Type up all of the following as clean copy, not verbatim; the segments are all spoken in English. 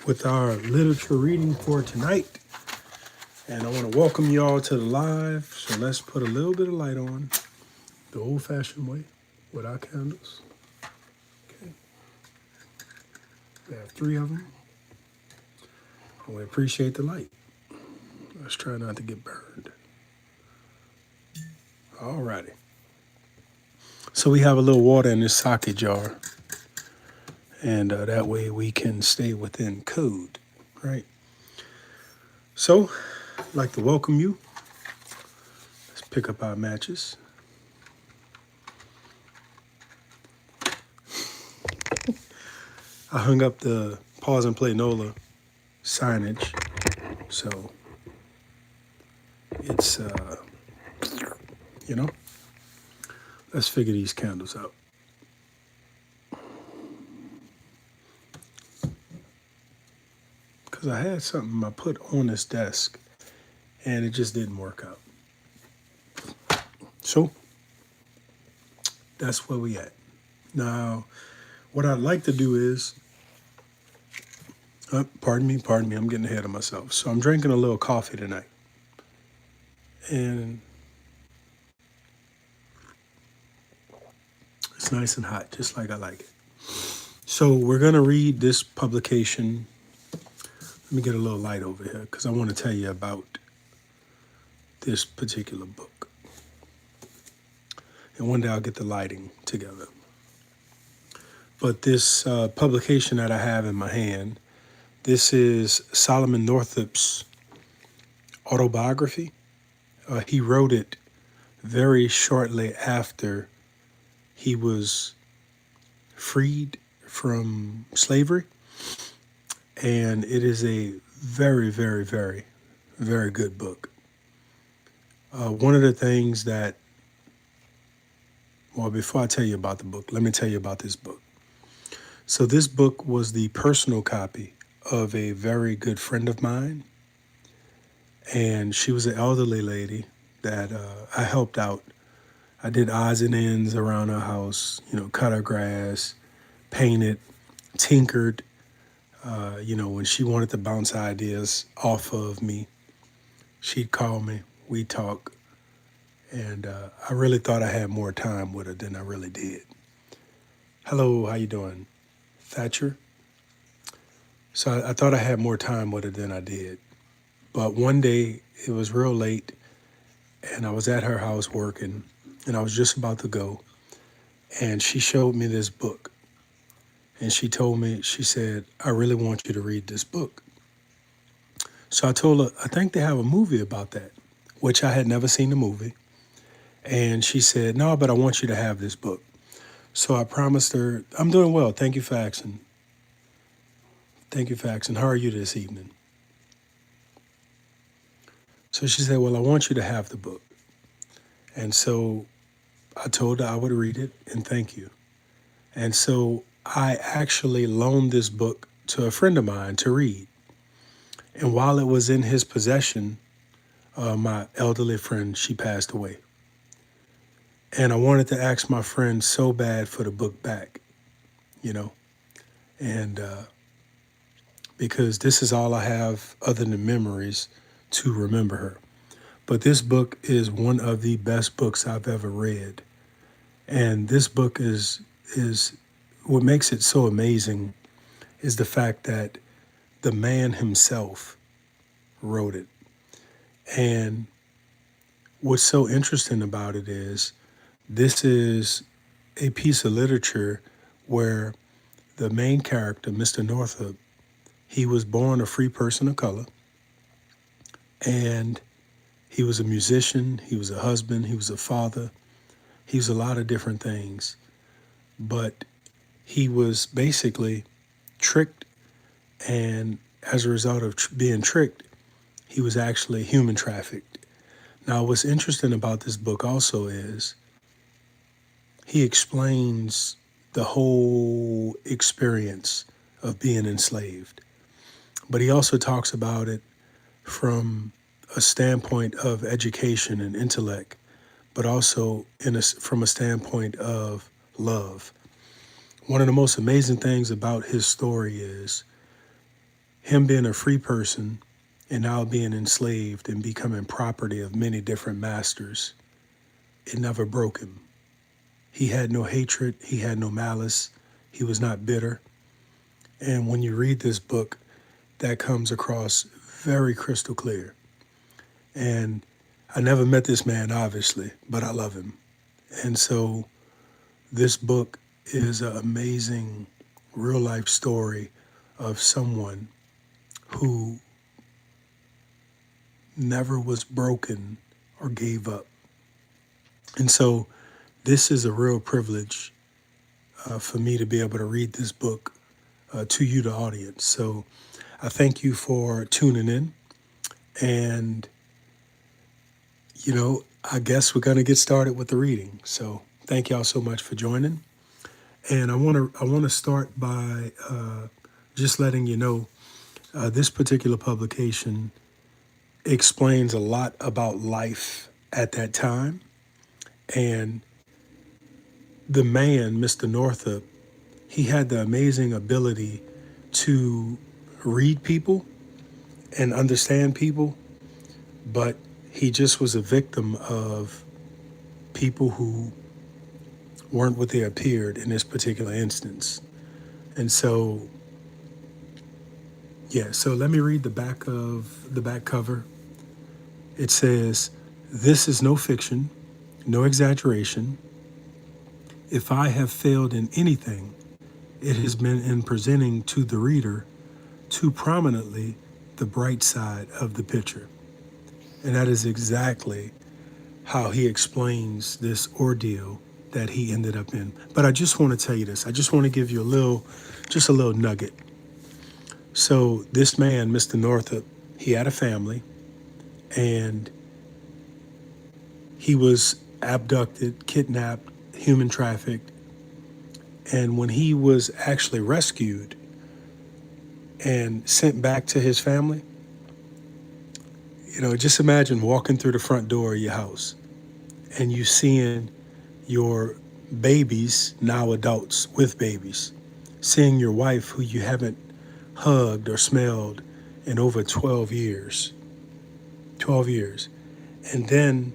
with our literature reading for tonight. And I want to welcome you all to the live. So let's put a little bit of light on the old-fashioned way with our candles. Okay. We have 3 of them. And we appreciate the light. Let's try not to get burned. Alrighty. So we have a little water in this sake jar. And that way we can stay within code, right? So, I'd like to welcome you. Let's pick up our matches. I hung up the Pause and Play NOLA signage, so it's, let's figure these candles out. Because I had something I put on this desk, and it just didn't work out. So, that's where we at. Now, what I'd like to do is, pardon me, I'm getting ahead of myself. So I'm drinking a little coffee tonight. And it's nice and hot, just like I like it. So we're going to read this publication. Let me get a little light over here because I want to tell you about this particular book. And one day I'll get the lighting together. But this publication that I have in my hand, this is Solomon Northups Autobiography. He wrote it very shortly after he was freed from slavery. And it is a very, very, very, very good book. One of the things that, well, before I tell you about the book, let me tell you about this book. So this book was the personal copy of a very good friend of mine. And she was an elderly lady that I helped out. I did odds and ends around her house, cut her grass, painted, tinkered. When she wanted to bounce ideas off of me, she'd call me, we'd talk. And I really thought I had more time with her than I really did. Hello, how you doing? Thatcher? So I thought I had more time with her than I did. But one day, it was real late, and I was at her house working, and I was just about to go, and she showed me this book. And she told me, she said, I really want you to read this book. So I told her, I think they have a movie about that, which I had never seen the movie. And she said, no, but I want you to have this book. So I promised her, I'm doing well. Thank you for asking. Thank you for asking. How are you this evening? So she said, well, I want you to have the book. And so I told her I would read it and thank you. And so I actually loaned this book to a friend of mine to read. And while it was in his possession, my elderly friend, she passed away. And I wanted to ask my friend so bad for the book back, and because this is all I have other than memories to remember her. But this book is one of the best books I've ever read. And this book is what makes it so amazing is the fact that the man himself wrote it. And what's so interesting about it is this is a piece of literature where the main character, Mr. Northup, he was born a free person of color, and he was a musician, he was a husband, he was a father, he was a lot of different things, but he was basically tricked, and as a result of being tricked, he was actually human trafficked. Now, what's interesting about this book also is he explains the whole experience of being enslaved. But he also talks about it from a standpoint of education and intellect, but also from a standpoint of love. One of the most amazing things about his story is him being a free person and now being enslaved and becoming property of many different masters, it never broke him. He had no hatred, he had no malice, he was not bitter. And when you read this book, that comes across very crystal clear. And I never met this man, obviously, but I love him. And so this book is an amazing real life story of someone who never was broken or gave up. And so this is a real privilege for me to be able to read this book to you, the audience. So I thank you for tuning in. And, I guess we're going to get started with the reading. So thank y'all so much for joining. And I want to start by just letting you know this particular publication explains a lot about life at that time. And the man, Mr. Northup, he had the amazing ability to read people and understand people, but he just was a victim of people who weren't what they appeared in this particular instance. And so, so let me read the back cover. It says, "This is no fiction, no exaggeration. If I have failed in anything, it has been in presenting to the reader too prominently the bright side of the picture." And that is exactly how he explains this ordeal that he ended up in. But I just want to tell you this. I just want to give you a little nugget. So this man, Mr. Northup, he had a family, and he was abducted, kidnapped, human trafficked. And when he was actually rescued and sent back to his family, just imagine walking through the front door of your house and you seeing your babies, now adults with babies, seeing your wife who you haven't hugged or smelled in over 12 years. 12 years. And then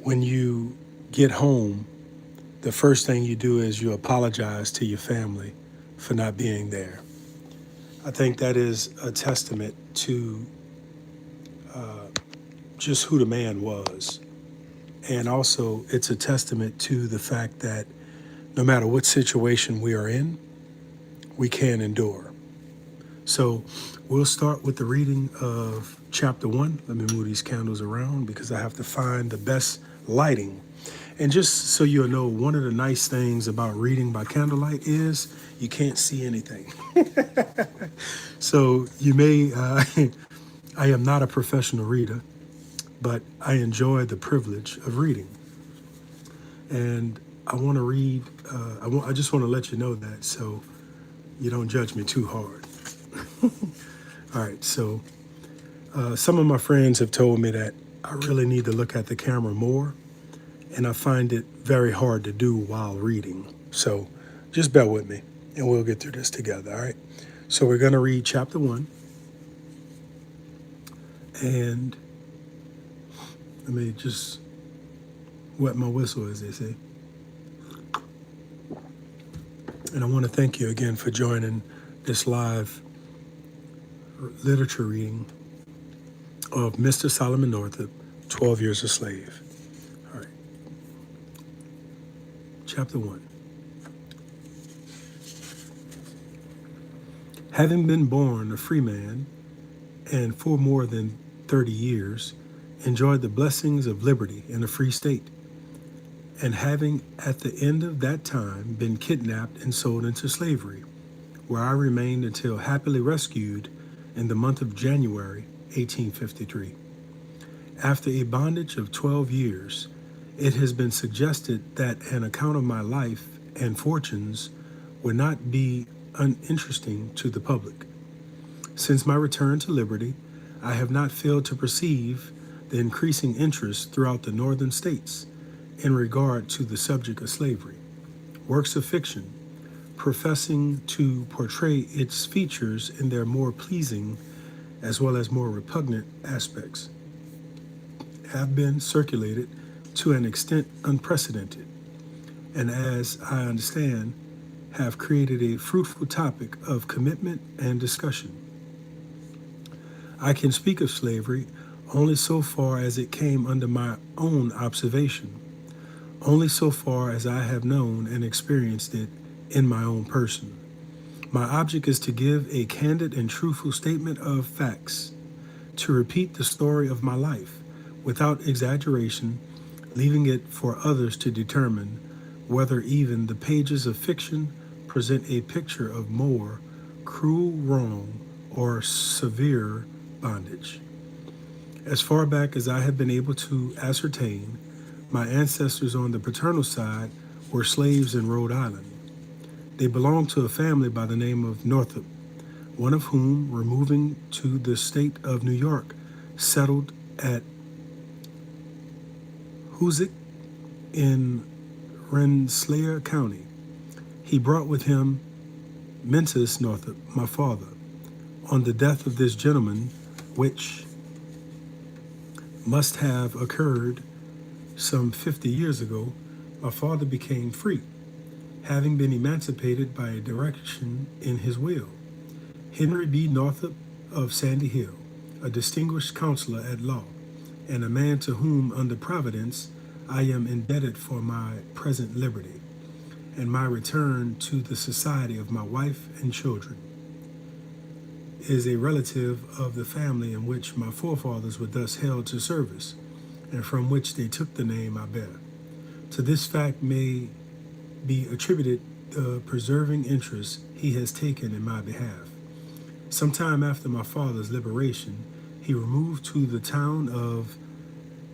when you get home, the first thing you do is you apologize to your family for not being there. I think that is a testament to just who the man was. And also, it's a testament to the fact that no matter what situation we are in, we can endure. So we'll start with the reading of chapter 1. Let me move these candles around because I have to find the best lighting. And just so you'll know, one of the nice things about reading by candlelight is you can't see anything. So you may, I am not a professional reader, but I enjoy the privilege of reading. And I want to read, I just want to let you know that so you don't judge me too hard. All right, so some of my friends have told me that I really need to look at the camera more, and I find it very hard to do while reading. So just bear with me, and we'll get through this together, all right? So we're going to read chapter 1, and let me just wet my whistle, as they say. And I want to thank you again for joining this live literature reading of Mr. Solomon Northup, 12 Years a Slave. All right. Chapter 1. Having been born a free man, and for more than 30 years, enjoyed the blessings of liberty in a free state, and having at the end of that time been kidnapped and sold into slavery, where I remained until happily rescued in the month of January 1853. After a bondage of 12 years, it has been suggested that an account of my life and fortunes would not be uninteresting to the public. Since my return to liberty, I have not failed to perceive the increasing interest throughout the northern states in regard to the subject of slavery. Works of fiction, professing to portray its features in their more pleasing as well as more repugnant aspects, have been circulated to an extent unprecedented, and as I understand, have created a fruitful topic of commitment and discussion. I can speak of slavery only so far as it came under my own observation, only so far as I have known and experienced it in my own person. My object is to give a candid and truthful statement of facts, to repeat the story of my life without exaggeration, leaving it for others to determine whether even the pages of fiction present a picture of more cruel wrong or severe bondage. As far back as I have been able to ascertain, my ancestors on the paternal side were slaves in Rhode Island. They belonged to a family by the name of Northup, one of whom, removing to the state of New York, settled at Hoosick in Rensselaer County. He brought with him Mentis Northup, my father. On the death of this gentleman, which must have occurred some 50 years ago, my father became free, having been emancipated by a direction in his will. Henry B. Northup of Sandy Hill, a distinguished counselor at law, and a man to whom, under Providence, I am indebted for my present liberty, and my return to the society of my wife and children, is a relative of the family in which my forefathers were thus held to service, and from which they took the name I bear. To this fact may be attributed the preserving interest he has taken in my behalf. Some time after my father's liberation, he removed to the town of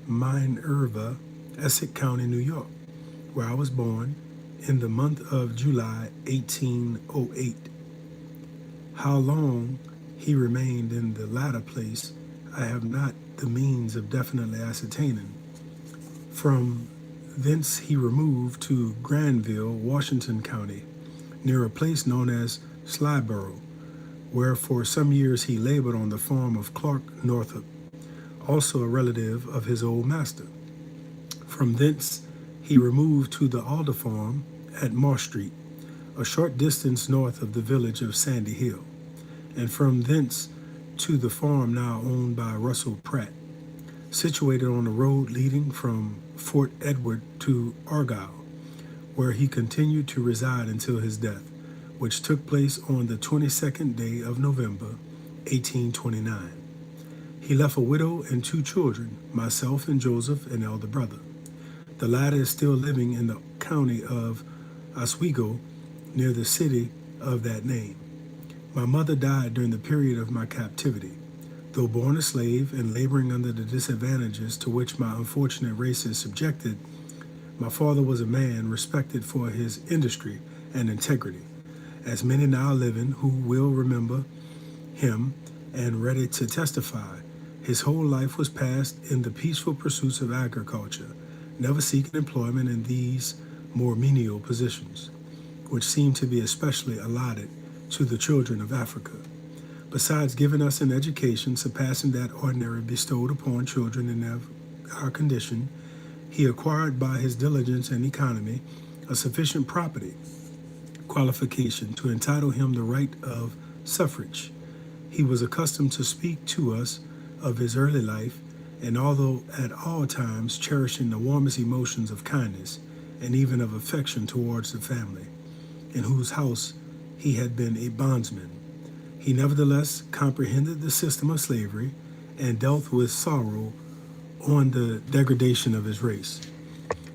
Minerva, Essex County, New York, where I was born in the month of July 1808. How long he remained in the latter place, I have not the means of definitely ascertaining. From thence he removed to Granville, Washington County, near a place known as Slyboro, where for some years he labored on the farm of Clark Northup, also a relative of his old master. From thence he removed to the Alder Farm at Marsh Street, a short distance north of the village of Sandy Hill, and from thence to the farm now owned by Russell Pratt, situated on the road leading from Fort Edward to Argyle, where he continued to reside until his death, which took place on the 22nd day of November, 1829. He left a widow and 2 children, myself and Joseph, an elder brother. The latter is still living in the county of Oswego, near the city of that name. My mother died during the period of my captivity. Though born a slave and laboring under the disadvantages to which my unfortunate race is subjected, my father was a man respected for his industry and integrity, as many now living who will remember him and ready to testify. His whole life was passed in the peaceful pursuits of agriculture, never seeking employment in these more menial positions, which seem to be especially allotted to the children of Africa. Besides giving us an education surpassing that ordinarily bestowed upon children in our condition, he acquired by his diligence and economy a sufficient property qualification to entitle him the right of suffrage. He was accustomed to speak to us of his early life, and although at all times cherishing the warmest emotions of kindness and even of affection towards the family, in whose house he had been a bondsman, he nevertheless comprehended the system of slavery and dealt with sorrow on the degradation of his race.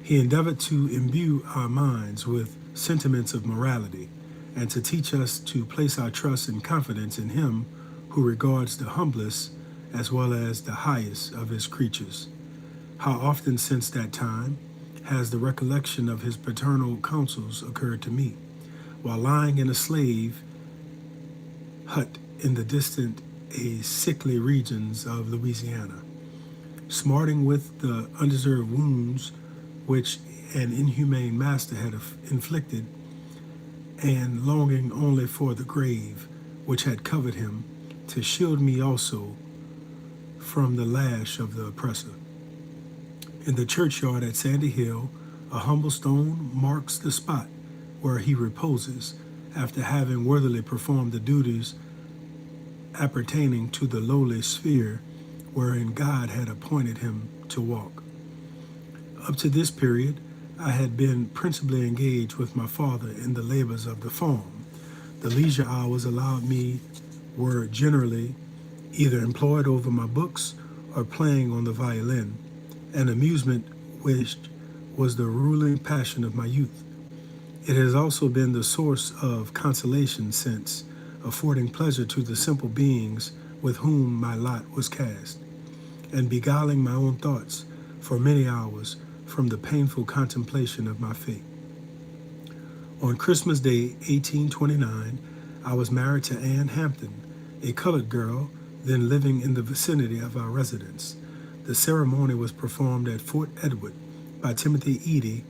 He endeavored to imbue our minds with sentiments of morality and to teach us to place our trust and confidence in him who regards the humblest as well as the highest of his creatures. How often since that time has the recollection of his paternal counsels occurred to me, while lying in a slave hut in the distant, sickly regions of Louisiana, smarting with the undeserved wounds which an inhumane master had inflicted and longing only for the grave which had covered him, to shield me also from the lash of the oppressor. In the churchyard at Sandy Hill, a humble stone marks the spot where he reposes after having worthily performed the duties appertaining to the lowly sphere wherein God had appointed him to walk. Up to this period, I had been principally engaged with my father in the labors of the farm. The leisure hours allowed me were generally either employed over my books or playing on the violin, an amusement which was the ruling passion of my youth. It has also been the source of consolation since, affording pleasure to the simple beings with whom my lot was cast, and beguiling my own thoughts for many hours from the painful contemplation of my fate. On Christmas Day, 1829, I was married to Ann Hampton, a colored girl then living in the vicinity of our residence. The ceremony was performed at Fort Edward by Timothy Eady,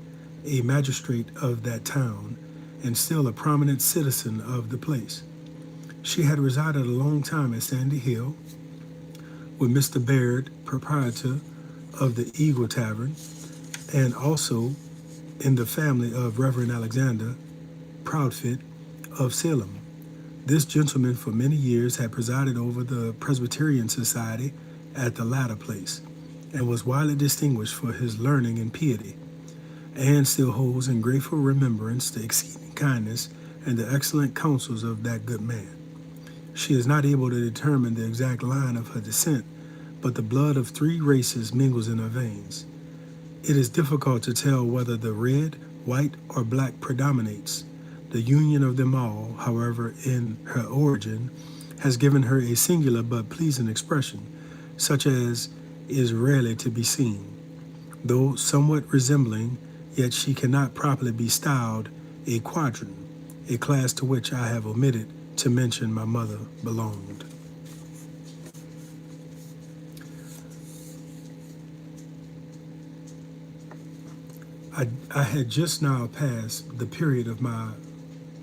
a magistrate of that town, and still a prominent citizen of the place. She had resided a long time at Sandy Hill with Mr. Baird, proprietor of the Eagle Tavern, and also in the family of Reverend Alexander Proudfit of Salem. This gentleman for many years had presided over the Presbyterian Society at the latter place, and was widely distinguished for his learning and piety. Anne still holds in grateful remembrance the exceeding kindness and the excellent counsels of that good man. She is not able to determine the exact line of her descent, but the blood of three races mingles in her veins. It is difficult to tell whether the red, white, or black predominates. The union of them all, however, in her origin, has given her a singular but pleasing expression, such as is rarely to be seen. Though somewhat resembling, yet she cannot properly be styled a quadroon, a class to which I have omitted to mention my mother belonged. I had just now passed the period of my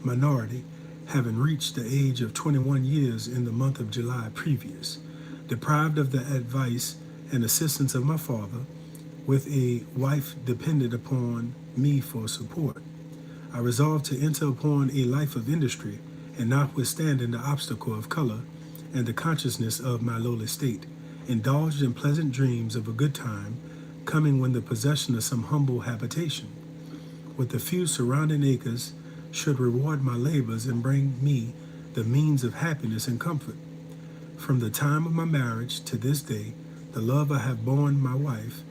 minority, having reached the age of 21 years in the month of July previous. Deprived of the advice and assistance of my father, with a wife dependent upon me for support, I resolved to enter upon a life of industry, and notwithstanding the obstacle of color and the consciousness of my lowly state, indulged in pleasant dreams of a good time coming when the possession of some humble habitation, with the few surrounding acres, should reward my labors and bring me the means of happiness and comfort. From the time of my marriage to this day, the love I have borne my wife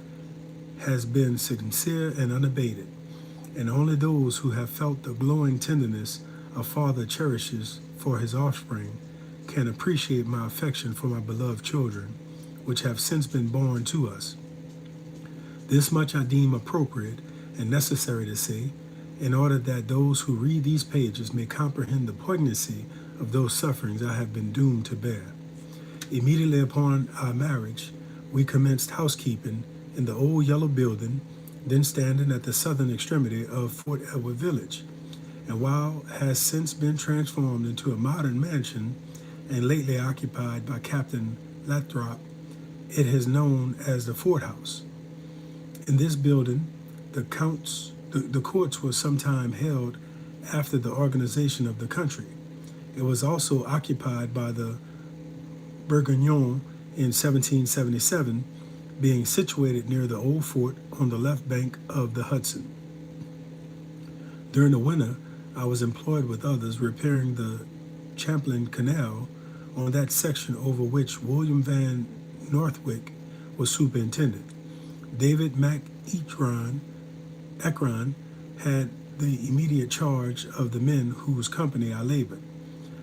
has been sincere and unabated, and only those who have felt the glowing tenderness a father cherishes for his offspring can appreciate my affection for my beloved children, which have since been born to us. This much I deem appropriate and necessary to say, in order that those who read these pages may comprehend the poignancy of those sufferings I have been doomed to bear. Immediately upon our marriage, we commenced housekeeping in the old yellow building, then standing at the southern extremity of Fort Edward Village, and while has since been transformed into a modern mansion and lately occupied by Captain Lathrop, it is known as the Fort House. In this building, the courts were sometime held after the organization of the country. It was also occupied by the Bourguignon in 1777, being situated near the old fort on the left bank of the Hudson. During the winter, I was employed with others repairing the Champlain Canal on that section over which William Van Northwick was superintendent. David Ekron had the immediate charge of the men whose company I labored.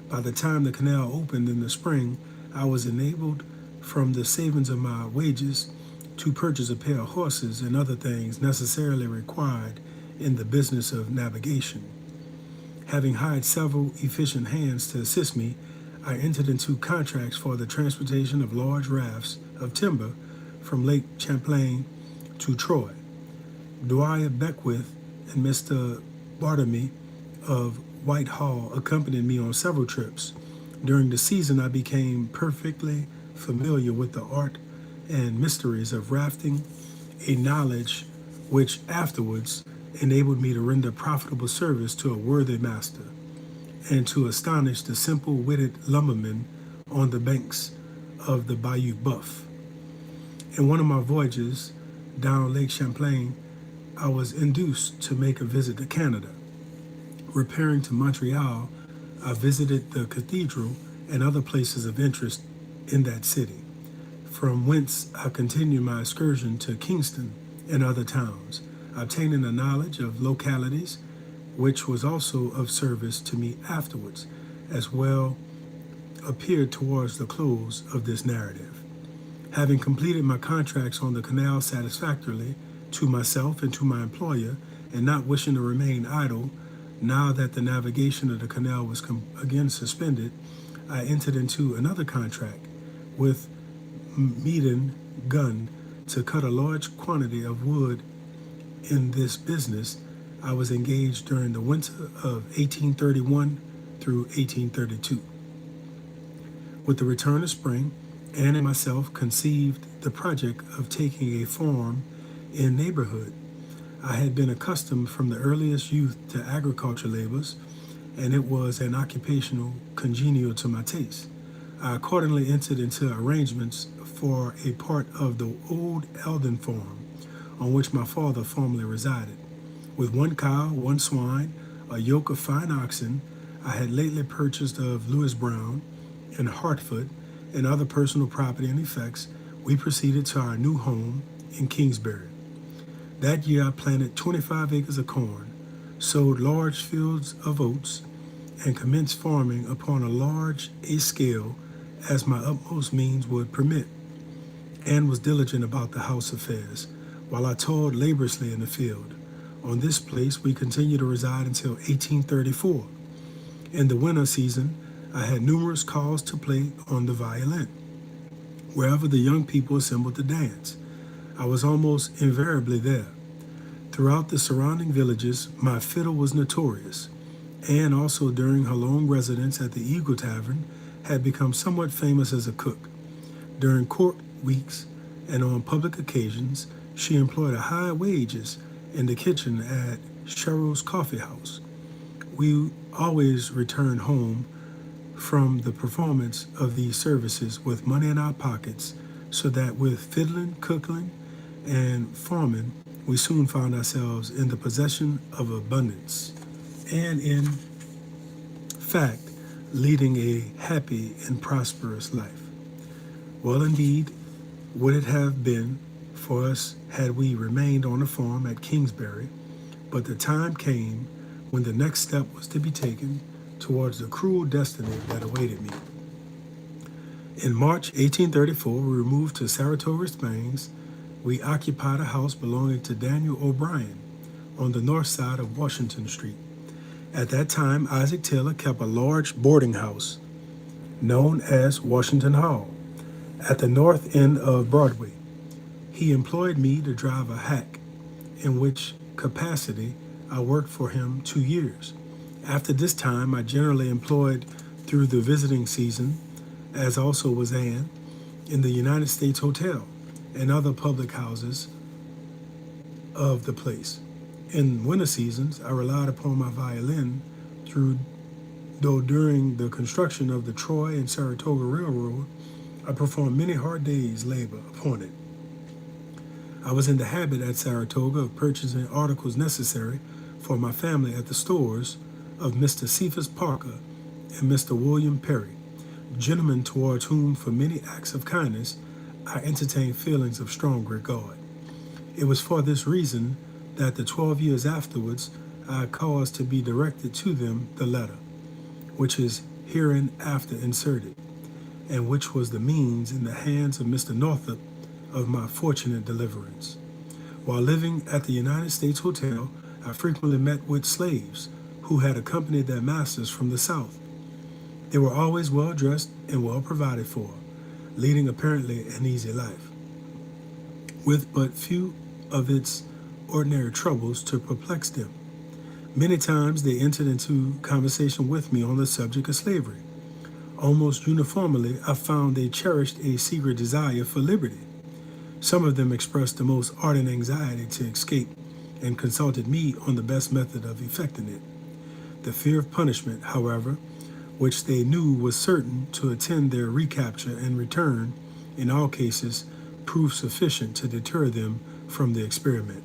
By the time the canal opened in the spring, I was enabled from the savings of my wages to purchase a pair of horses and other things necessarily required in the business of navigation. Having hired several efficient hands to assist me, I entered into contracts for the transportation of large rafts of timber from Lake Champlain to Troy. Dwyer Beckwith and Mr. Bartamy of Whitehall accompanied me on several trips. During the season, I became perfectly familiar with the art and mysteries of rafting, a knowledge which afterwards enabled me to render profitable service to a worthy master and to astonish the simple-witted lumbermen on the banks of the Bayou Buff. In one of my voyages down Lake Champlain, I was induced to make a visit to Canada. Repairing to Montreal, I visited the cathedral and other places of interest in that city, from whence I continued my excursion to Kingston and other towns, obtaining a knowledge of localities which was also of service to me afterwards, as well appeared towards the close of this narrative. Having completed my contracts on the canal satisfactorily to myself and to my employer, and not wishing to remain idle, now that the navigation of the canal was again suspended, I entered into another contract with Meaden Gun to cut a large quantity of wood. In this business, I was engaged during the winter of 1831 through 1832. With the return of spring, Anne and myself conceived the project of taking a farm in neighborhood. I had been accustomed from the earliest youth to agriculture labors, and it was an occupation congenial to my taste. I accordingly entered into arrangements for a part of the old Eldon farm on which my father formerly resided. With one cow, one swine, a yoke of fine oxen I had lately purchased of Lewis Brown in Hartford, and other personal property and effects, we proceeded to our new home in Kingsbury. That year I planted 25 acres of corn, sowed large fields of oats, and commenced farming upon a scale as my utmost means would permit. Anne was diligent about the house affairs, while I toiled laboriously in the field. On this place we continued to reside until 1834. In the winter season, I had numerous calls to play on the violin, wherever the young people assembled to dance. I was almost invariably there. Throughout the surrounding villages, my fiddle was notorious. Anne, also during her long residence at the Eagle Tavern, had become somewhat famous as a cook. During court weeks and on public occasions, she employed high wages in the kitchen at Sherrill's Coffee House. We always returned home from the performance of these services with money in our pockets, so that with fiddling, cooking, and farming, we soon found ourselves in the possession of abundance, and in fact, leading a happy and prosperous life. Well, indeed, would it have been for us had we remained on the farm at Kingsbury, but the time came when the next step was to be taken towards the cruel destiny that awaited me. In March 1834, we removed to Saratoga Springs. We occupied a house belonging to Daniel O'Brien on the north side of Washington Street. At that time, Isaac Taylor kept a large boarding house known as Washington Hall at the north end of Broadway. He employed me to drive a hack, in which capacity I worked for him 2 years. After this time, I generally employed through the visiting season, as also was Anne, in the United States Hotel and other public houses of the place. In winter seasons, I relied upon my violin though during the construction of the Troy and Saratoga Railroad, I performed many hard days' labor upon it. I was in the habit at Saratoga of purchasing articles necessary for my family at the stores of Mr. Cephas Parker and Mr. William Perry, gentlemen towards whom, for many acts of kindness, I entertained feelings of strong regard. It was for this reason that 12 years afterwards I caused to be directed to them the letter, which is hereinafter inserted, and which was the means in the hands of Mr. Northup of my fortunate deliverance. While living at the United States Hotel, I frequently met with slaves who had accompanied their masters from the South. They were always well dressed and well provided for, leading apparently an easy life, with but few of its ordinary troubles to perplex them. Many times they entered into conversation with me on the subject of slavery. Almost uniformly, I found they cherished a secret desire for liberty. Some of them expressed the most ardent anxiety to escape and consulted me on the best method of effecting it. The fear of punishment, however, which they knew was certain to attend their recapture and return, in all cases, proved sufficient to deter them from the experiment.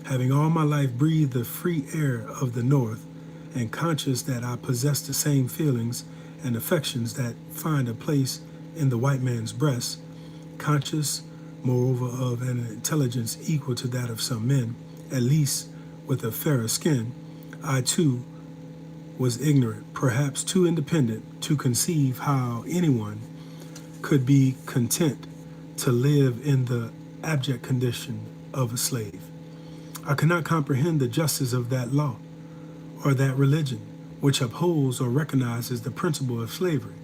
Having all my life breathed the free air of the North, and conscious that I possessed the same feelings and affections that find a place in the white man's breast, conscious, moreover, of an intelligence equal to that of some men, at least with a fairer skin, I too was ignorant, perhaps too independent, to conceive how anyone could be content to live in the abject condition of a slave. I could not comprehend the justice of that law or that religion which upholds or recognizes the principle of slavery.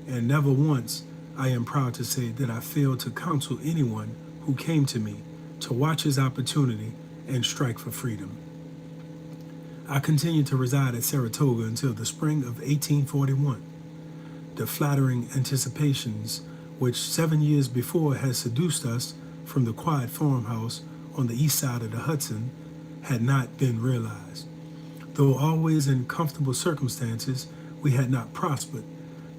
And never once, I am proud to say, that I failed to counsel anyone who came to me to watch his opportunity and strike for freedom. I continued to reside at Saratoga until the spring of 1841. The flattering anticipations which 7 years before had seduced us from the quiet farmhouse on the east side of the Hudson had not been realized. Though always in comfortable circumstances, we had not prospered.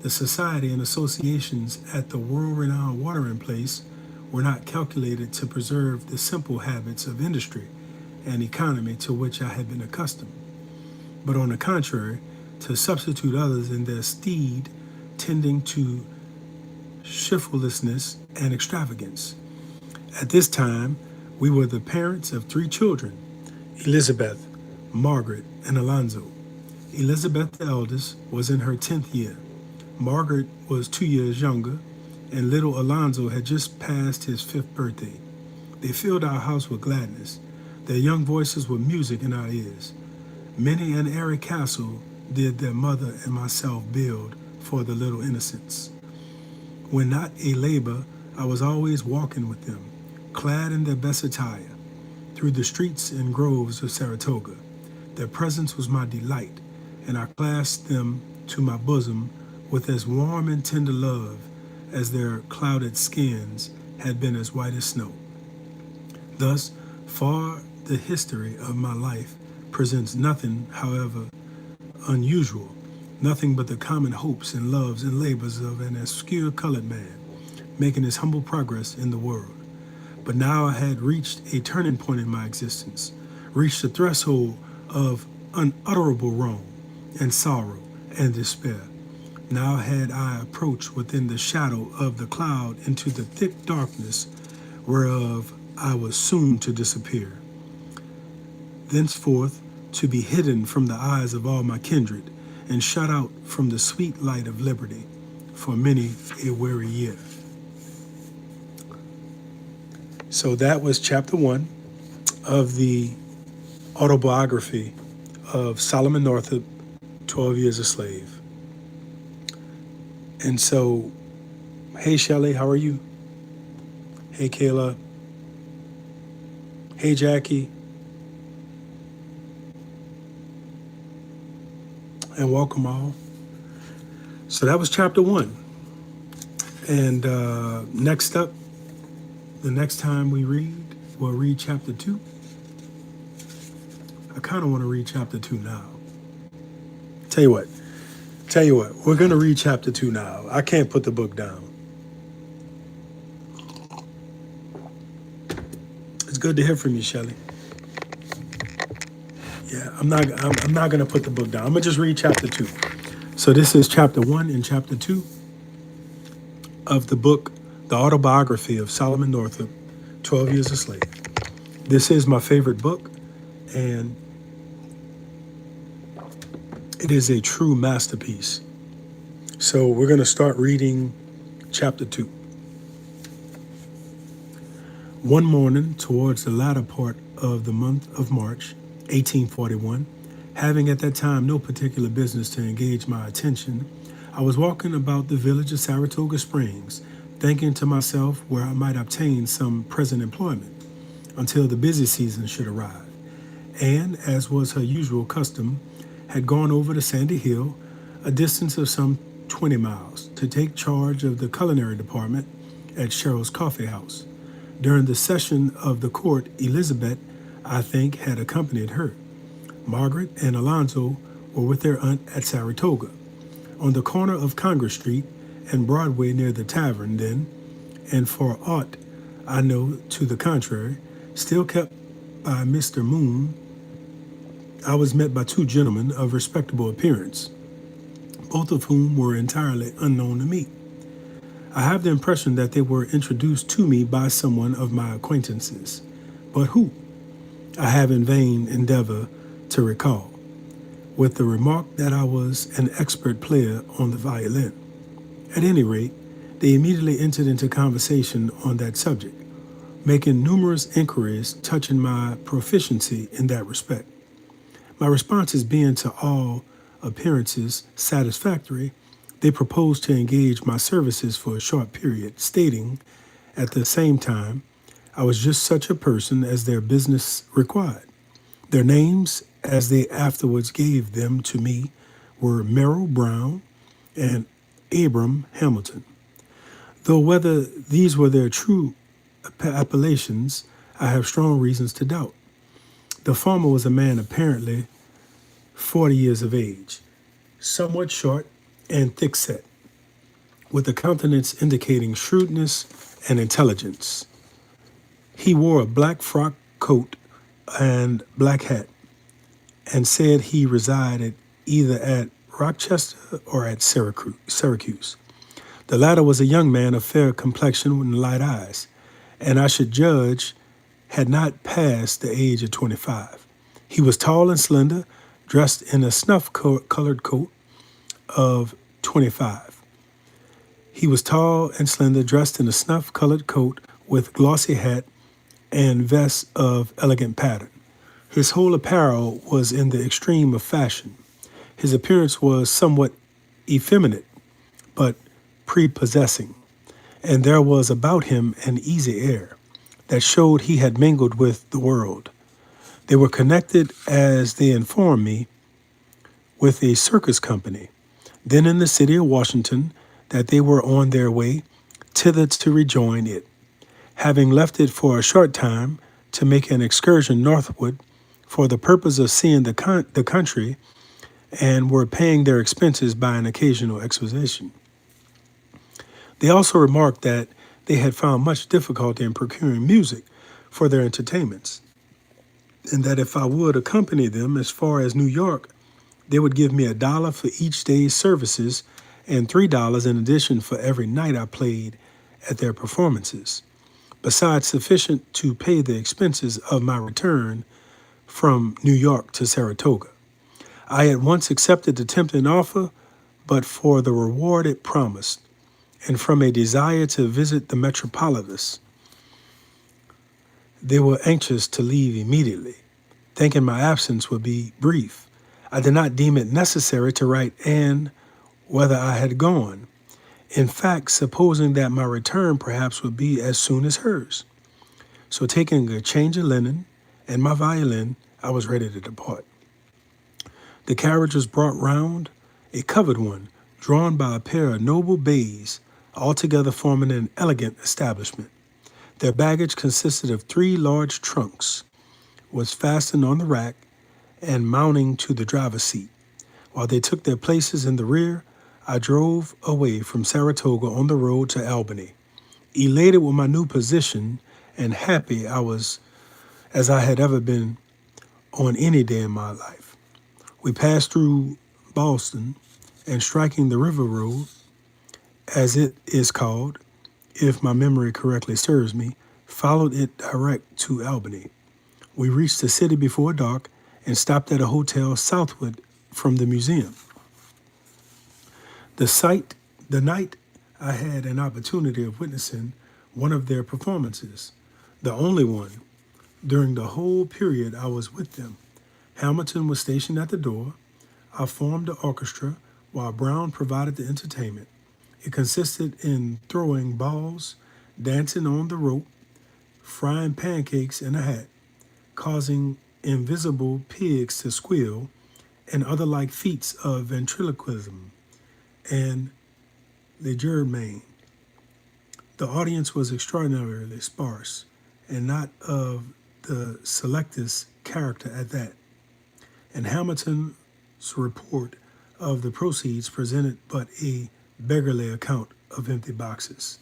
The society and associations at the world-renowned watering place were not calculated to preserve the simple habits of industry and economy to which I had been accustomed, but on the contrary, to substitute others in their stead, tending to shiftlessness and extravagance. At this time, we were the parents of 3 children, Elizabeth, Margaret, and Alonzo. Elizabeth, the eldest, was in her 10th year. Margaret was 2 years younger, and little Alonzo had just passed his 5th birthday. They filled our house with gladness. Their young voices were music in our ears. Many an airy castle did their mother and myself build for the little innocents. When not a labor, I was always walking with them, clad in their best attire, through the streets and groves of Saratoga. Their presence was my delight, and I clasped them to my bosom with as warm and tender love as their clouded skins had been as white as snow. Thus far, the history of my life presents nothing, however, unusual, nothing but the common hopes and loves and labors of an obscure colored man, making his humble progress in the world. But now I had reached a turning point in my existence, reached the threshold of unutterable wrong and sorrow and despair. Now had I approached within the shadow of the cloud into the thick darkness whereof I was soon to disappear, thenceforth to be hidden from the eyes of all my kindred and shut out from the sweet light of liberty for many a weary year. So that was chapter 1 of the autobiography of Solomon Northup, 12 Years a Slave. And so, hey Shelly, how are you? Hey Kayla. Hey Jackie. And welcome all. So that was chapter 1. And next up, the next time we read, we'll read chapter 2. I kind of want to read chapter 2 now. Tell you what, we're going to read chapter 2 now. I can't put the book down. It's good to hear from you, Shelley. Yeah, I'm not going to put the book down. I'm going to just read chapter 2. So this is chapter 1 and chapter 2 of the book, The Autobiography of Solomon Northup, 12 Years a Slave. This is my favorite book, and it is a true masterpiece. So we're going to start reading chapter 2. One morning, towards the latter part of the month of March, 1841, having at that time no particular business to engage my attention, I was walking about the village of Saratoga Springs, thinking to myself where I might obtain some present employment until the busy season should arrive. and, as was her usual custom, had gone over to Sandy Hill, a distance of some 20 miles, to take charge of the culinary department at Cheryl's Coffee House. During the session of the court, Elizabeth, I think, had accompanied her. Margaret and Alonzo were with their aunt at Saratoga, on the corner of Congress Street and Broadway near the tavern then, and for aught I know to the contrary, still kept by Mr. Moon. I was met by two gentlemen of respectable appearance, both of whom were entirely unknown to me. I have the impression that they were introduced to me by someone of my acquaintances, but who? I have in vain endeavored to recall, with the remark that I was an expert player on the violin. At any rate, they immediately entered into conversation on that subject, making numerous inquiries touching my proficiency in that respect. My responses being to all appearances satisfactory, they proposed to engage my services for a short period, stating, at the same time, I was just such a person as their business required. Their names, as they afterwards gave them to me, were Merrill Brown and Abram Hamilton. Though whether these were their true appellations, I have strong reasons to doubt. The former was a man apparently 40 years of age, somewhat short and thick-set, with a countenance indicating shrewdness and intelligence. He wore a black frock coat and black hat, and said he resided either at Rochester or at Syracuse. The latter was a young man of fair complexion and light eyes, and I should judge had not passed the age of 25. He was tall and slender, dressed in a snuff-colored coat of 25. He was tall and slender, dressed in a snuff-colored coat with glossy hat and vest of elegant pattern. His whole apparel was in the extreme of fashion. His appearance was somewhat effeminate, but prepossessing, and there was about him an easy air that showed he had mingled with the world. They were connected, as they informed me, with a circus company, then in the city of Washington, that they were on their way thither to rejoin it, having left it for a short time to make an excursion northward for the purpose of seeing the country, and were paying their expenses by an occasional exposition. They also remarked that they had found much difficulty in procuring music for their entertainments, and that if I would accompany them as far as New York, they would give me $1 for each day's services and $3 in addition for every night I played at their performances, besides sufficient to pay the expenses of my return from New York to Saratoga. I at once accepted the tempting offer, but for the reward it promised, and from a desire to visit the metropolis. They were anxious to leave immediately, thinking my absence would be brief. I did not deem it necessary to write Anne whether I had gone, in fact, supposing that my return perhaps would be as soon as hers. So taking a change of linen and my violin, I was ready to depart. The carriage was brought round, a covered one, drawn by a pair of noble bays, altogether forming an elegant establishment. Their baggage consisted of 3 large trunks, was fastened on the rack and mounting to the driver's seat. While they took their places in the rear, I drove away from Saratoga on the road to Albany, elated with my new position and happy I was as I had ever been on any day in my life. We passed through Boston and striking the river road, as it is called, if my memory correctly serves me, followed it direct to Albany. We reached the city before dark and stopped at a hotel southward from the museum. The night I had an opportunity of witnessing one of their performances, the only one during the whole period I was with them. Hamilton was stationed at the door. I formed the orchestra while Brown provided the entertainment. It consisted in throwing balls, dancing on the rope, frying pancakes in a hat, causing invisible pigs to squeal, and other like feats of ventriloquism and legerdemain. The audience was extraordinarily sparse, and not of the selectest character at that. And Hamilton's report of the proceeds presented but a beggarly account of empty boxes.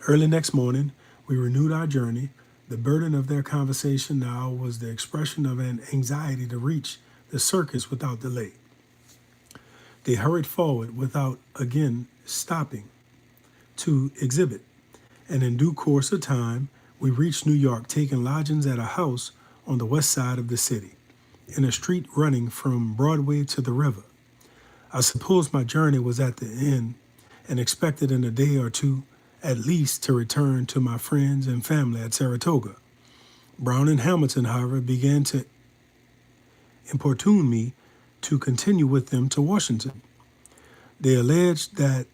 Early next morning, we renewed our journey. The burden of their conversation now was the expression of an anxiety to reach the circus without delay. They hurried forward without again stopping to exhibit, and in due course of time, we reached New York, taking lodgings at a house on the west side of the city, in a street running from Broadway to the river. I suppose my journey was at the end, and expected in a day or two at least to return to my friends and family at Saratoga. Brown and Hamilton, however, began to importune me to continue with them to Washington. They alleged that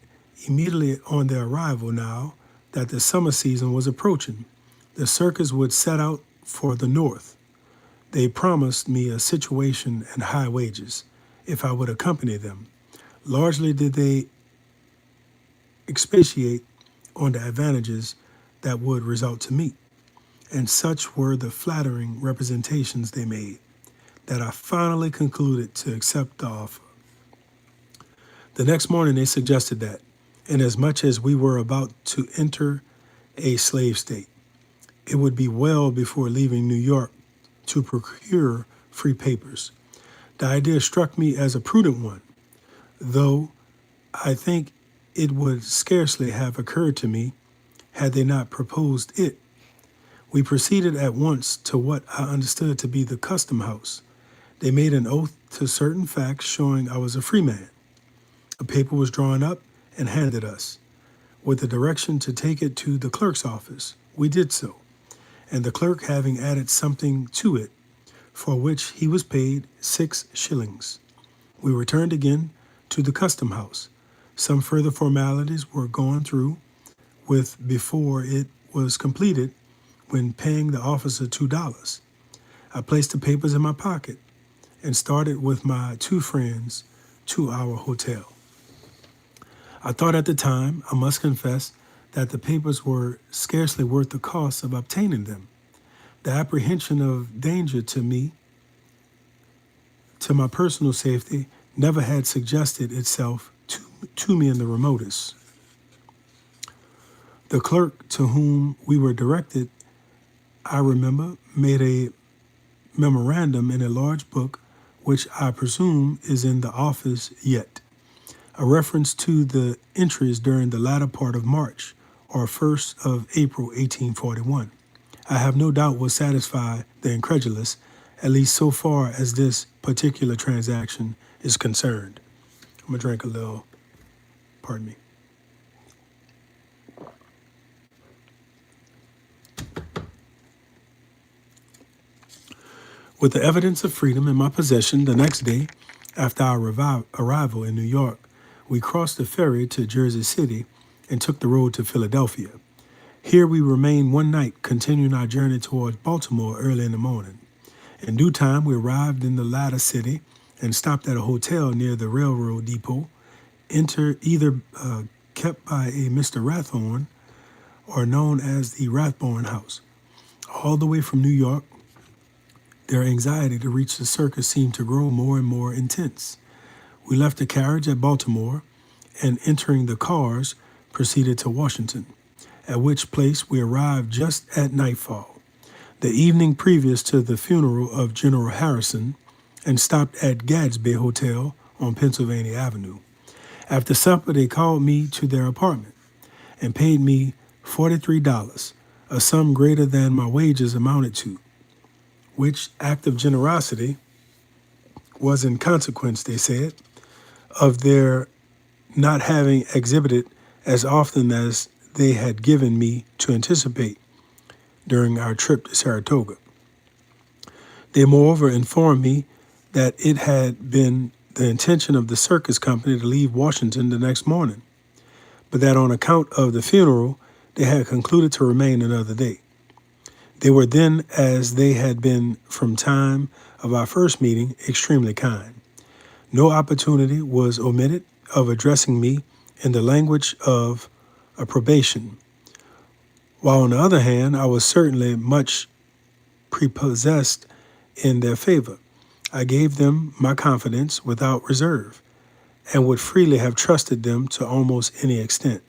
immediately on their arrival now, that the summer season was approaching, the circus would set out for the north. They promised me a situation and high wages if I would accompany them. Largely did they expatiate on the advantages that would result to me, and such were the flattering representations they made, that I finally concluded to accept the offer. The next morning they suggested that, inasmuch as we were about to enter a slave state, it would be well before leaving New York to procure free papers. The idea struck me as a prudent one, though I think it would scarcely have occurred to me had they not proposed it. We proceeded at once to what I understood to be the custom house. They made an oath to certain facts showing I was a free man. A paper was drawn up and handed us, with the direction to take it to the clerk's office. We did so, and the clerk having added something to it, for which he was paid 6 shillings. We returned again to the custom house. Some further formalities were gone through with before it was completed, when paying the officer $2. I placed the papers in my pocket and started with my 2 friends to our hotel. I thought at the time, I must confess, that the papers were scarcely worth the cost of obtaining them. The apprehension of danger to my personal safety, never had suggested itself to me in the remotest. The clerk to whom we were directed, I remember, made a memorandum in a large book, which I presume is in the office yet, a reference to the entries during the latter part of March or 1st of April 1841. I have no doubt will satisfy the incredulous, at least so far as this particular transaction is concerned. I'm going to drink a little, pardon me. With the evidence of freedom in my possession, the next day, after our arrival in New York, we crossed the ferry to Jersey City and took the road to Philadelphia. Here we remained one night, continuing our journey towards Baltimore early in the morning. In due time, we arrived in the latter city and stopped at a hotel near the railroad depot, kept by a Mr. Rathorn, or known as the Rathbone House. All the way from New York, their anxiety to reach the circus seemed to grow more and more intense. We left the carriage at Baltimore and, entering the cars, proceeded to Washington, at which place we arrived just at nightfall, the evening previous to the funeral of General Harrison, and stopped at Gadsby Hotel on Pennsylvania Avenue. After supper, they called me to their apartment and paid me $43, a sum greater than my wages amounted to, which act of generosity was in consequence, they said, of their not having exhibited as often as they had given me to anticipate during our trip to Saratoga. They moreover informed me that it had been the intention of the circus company to leave Washington the next morning, but that on account of the funeral, they had concluded to remain another day. They were then, as they had been from time of our first meeting, extremely kind. No opportunity was omitted of addressing me in the language of approbation, while on the other hand, I was certainly much prepossessed in their favor. I gave them my confidence without reserve, and would freely have trusted them to almost any extent.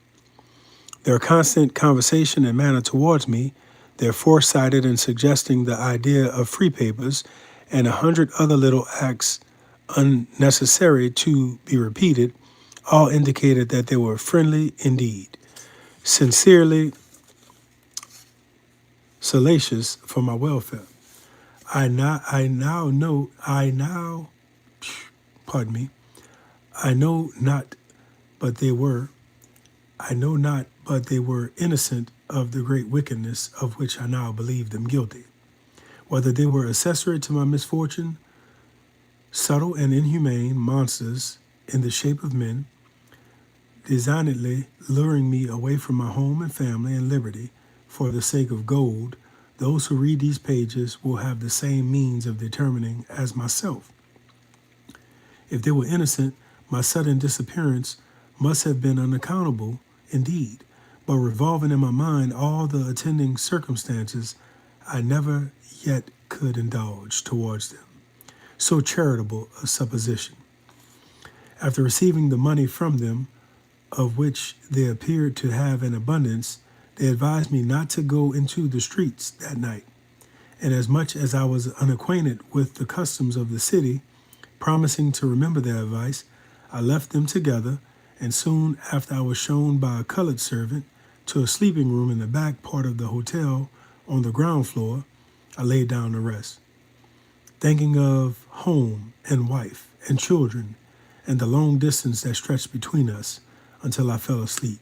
Their constant conversation and manner towards me, their foresighted in suggesting the idea of free papers, and 100 other little acts unnecessary to be repeated, all indicated that they were friendly indeed, sincerely solicitous for my welfare. I now, pardon me, I know not, but they were, I know not, but they were innocent of the great wickedness of which I now believe them guilty. Whether they were accessory to my misfortune, subtle and inhumane monsters in the shape of men, designedly luring me away from my home and family and liberty for the sake of gold, those who read these pages will have the same means of determining as myself. If they were innocent, my sudden disappearance must have been unaccountable indeed, but revolving in my mind all the attending circumstances, I never yet could indulge towards them so charitable a supposition. After receiving the money from them, of which they appeared to have an abundance, they advised me not to go into the streets that night, and as much as I was unacquainted with the customs of the city, promising to remember their advice, I left them together, and soon after I was shown by a colored servant to a sleeping room in the back part of the hotel on the ground floor. I lay down to rest, thinking of home and wife and children and the long distance that stretched between us until I fell asleep.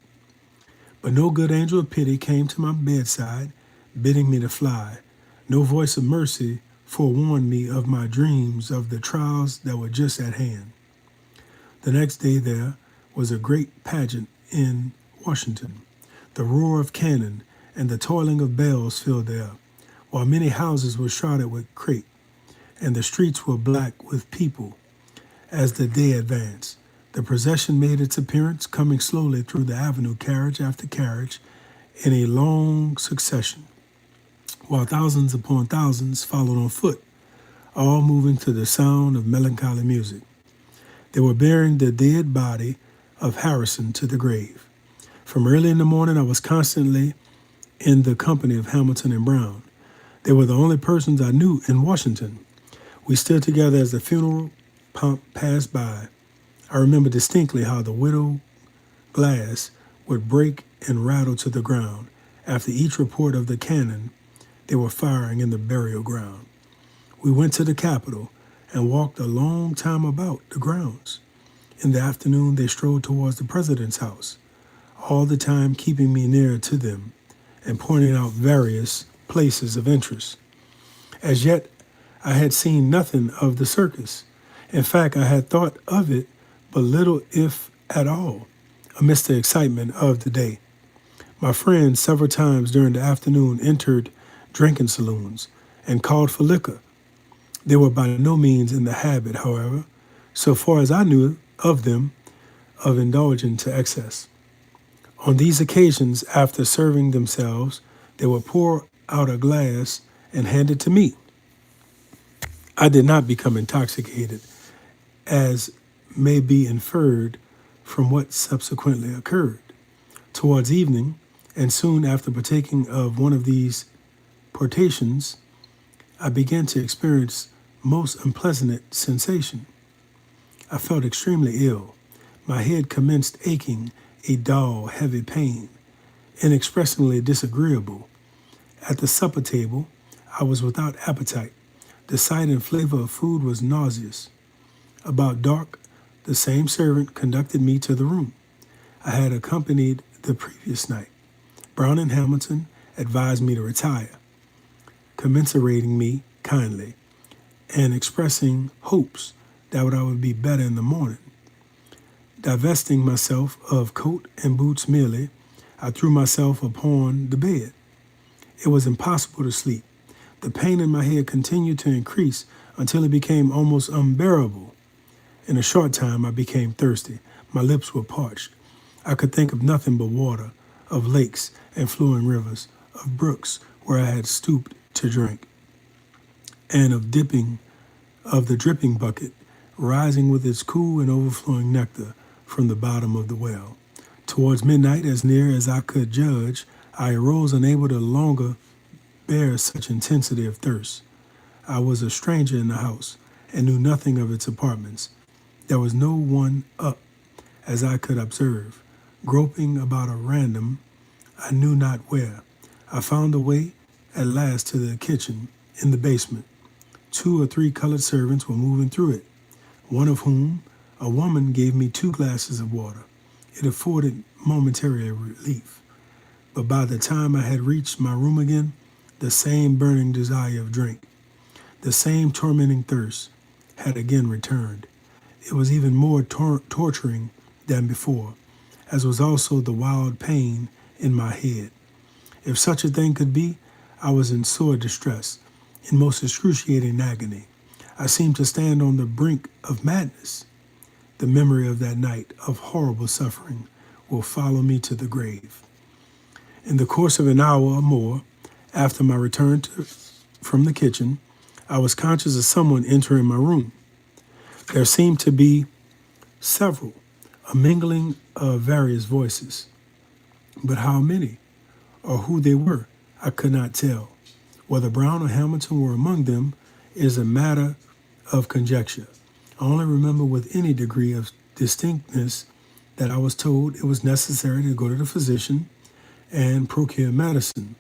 But no good angel of pity came to my bedside, bidding me to fly. No voice of mercy forewarned me of my dreams of the trials that were just at hand. The next day there was a great pageant in Washington. The roar of cannon and the tolling of bells filled the air, while many houses were shrouded with crape, and the streets were black with people. As the day advanced, the procession made its appearance, coming slowly through the avenue, carriage after carriage, in a long succession, while thousands upon thousands followed on foot, all moving to the sound of melancholy music. They were bearing the dead body of Harrison to the grave. From early in the morning, I was constantly in the company of Hamilton and Brown. They were the only persons I knew in Washington. We stood together as the funeral pomp passed by. I remember distinctly how the widow glass would break and rattle to the ground after each report of the cannon they were firing in the burial ground. We went to the Capitol and walked a long time about the grounds. In the afternoon, they strolled towards the president's house, all the time keeping me near to them and pointing out various places of interest. As yet, I had seen nothing of the circus. In fact, I had thought of it but little, if at all, amidst the excitement of the day. My friends several times during the afternoon entered drinking saloons and called for liquor. They were by no means in the habit, however, so far as I knew of them, of indulging to excess. On these occasions, after serving themselves, they would pour out a glass and hand it to me. I did not become intoxicated, as may be inferred from what subsequently occurred. Towards evening, and soon after partaking of one of these potations, I began to experience most unpleasant sensation. I felt extremely ill. My head commenced aching, a dull, heavy pain, inexpressibly disagreeable. At the supper table, I was without appetite. The sight and flavor of food was nauseous. About dark, the same servant conducted me to the room I had accompanied the previous night. Brown and Hamilton advised me to retire, commiserating me kindly, and expressing hopes that I would be better in the morning. Divesting myself of coat and boots merely, I threw myself upon the bed. It was impossible to sleep. The pain in my head continued to increase until it became almost unbearable. In a short time, I became thirsty. My lips were parched. I could think of nothing but water, of lakes and flowing rivers, of brooks where I had stooped to drink, and of the dripping bucket rising with its cool and overflowing nectar from the bottom of the well. Towards midnight, as near as I could judge, I arose unable to longer bear such intensity of thirst. I was a stranger in the house and knew nothing of its apartments. There was no one up, as I could observe. Groping about at random, I knew not where. I found a way at last to the kitchen in the basement. 2 or 3 colored servants were moving through it, one of whom, a woman, gave me 2 glasses of water. It afforded momentary relief, but by the time I had reached my room again, the same burning desire of drink, the same tormenting thirst, had again returned. It was even more torturing than before, as was also the wild pain in my head. If such a thing could be, I was in sore distress, in most excruciating agony. I seemed to stand on the brink of madness. The memory of that night of horrible suffering will follow me to the grave. In the course of an hour or more, after my return from the kitchen, I was conscious of someone entering my room. There seemed to be several, a mingling of various voices. But how many, or who they were, I could not tell. Whether Brown or Hamilton were among them is a matter of conjecture. I only remember with any degree of distinctness that I was told it was necessary to go to the physician and procure medicine,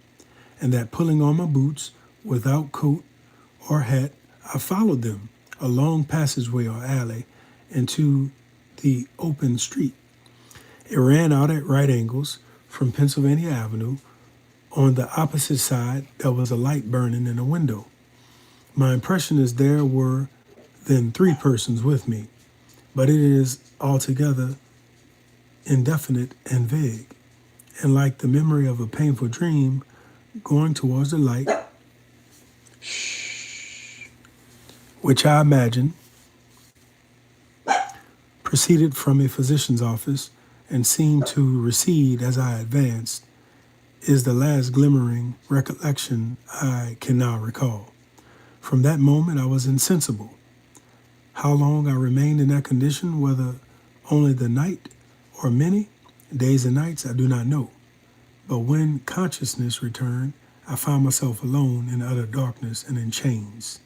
and that pulling on my boots without coat or hat, I followed them a long passageway or alley into the open street. It ran out at right angles from Pennsylvania Avenue. On the opposite side, there was a light burning in a window. My impression is there were then 3 persons with me, but it is altogether indefinite and vague, and like the memory of a painful dream, going towards the light, which I imagine proceeded from a physician's office and seemed to recede as I advanced, is the last glimmering recollection I can now recall. From that moment I was insensible. How long I remained in that condition, whether only the night or many days and nights, I do not know. But when consciousness returned, I found myself alone in utter darkness and in chains.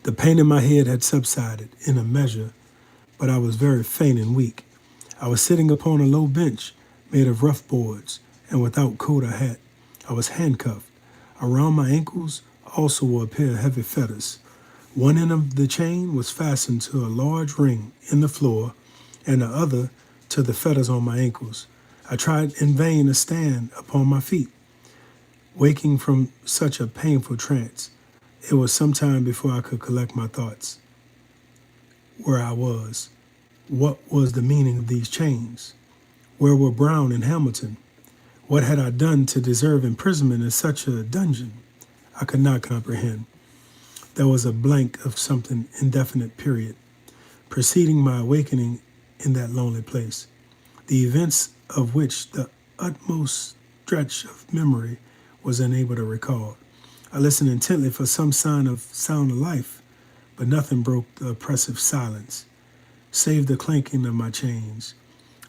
The pain in my head had subsided in a measure, but I was very faint and weak. I was sitting upon a low bench made of rough boards and without coat or hat. I was handcuffed. Around my ankles also were a pair of heavy fetters. One end of the chain was fastened to a large ring in the floor, and the other to the fetters on my ankles. I tried in vain to stand upon my feet. Waking from such a painful trance, it was some time before I could collect my thoughts. Where I was, what was the meaning of these chains? Where were Brown and Hamilton? What had I done to deserve imprisonment in such a dungeon? I could not comprehend. There was a blank of something indefinite period preceding my awakening in that lonely place, the events of which the utmost stretch of memory was unable to recall. I listened intently for some sign of sound of life, but nothing broke the oppressive silence, save the clanking of my chains.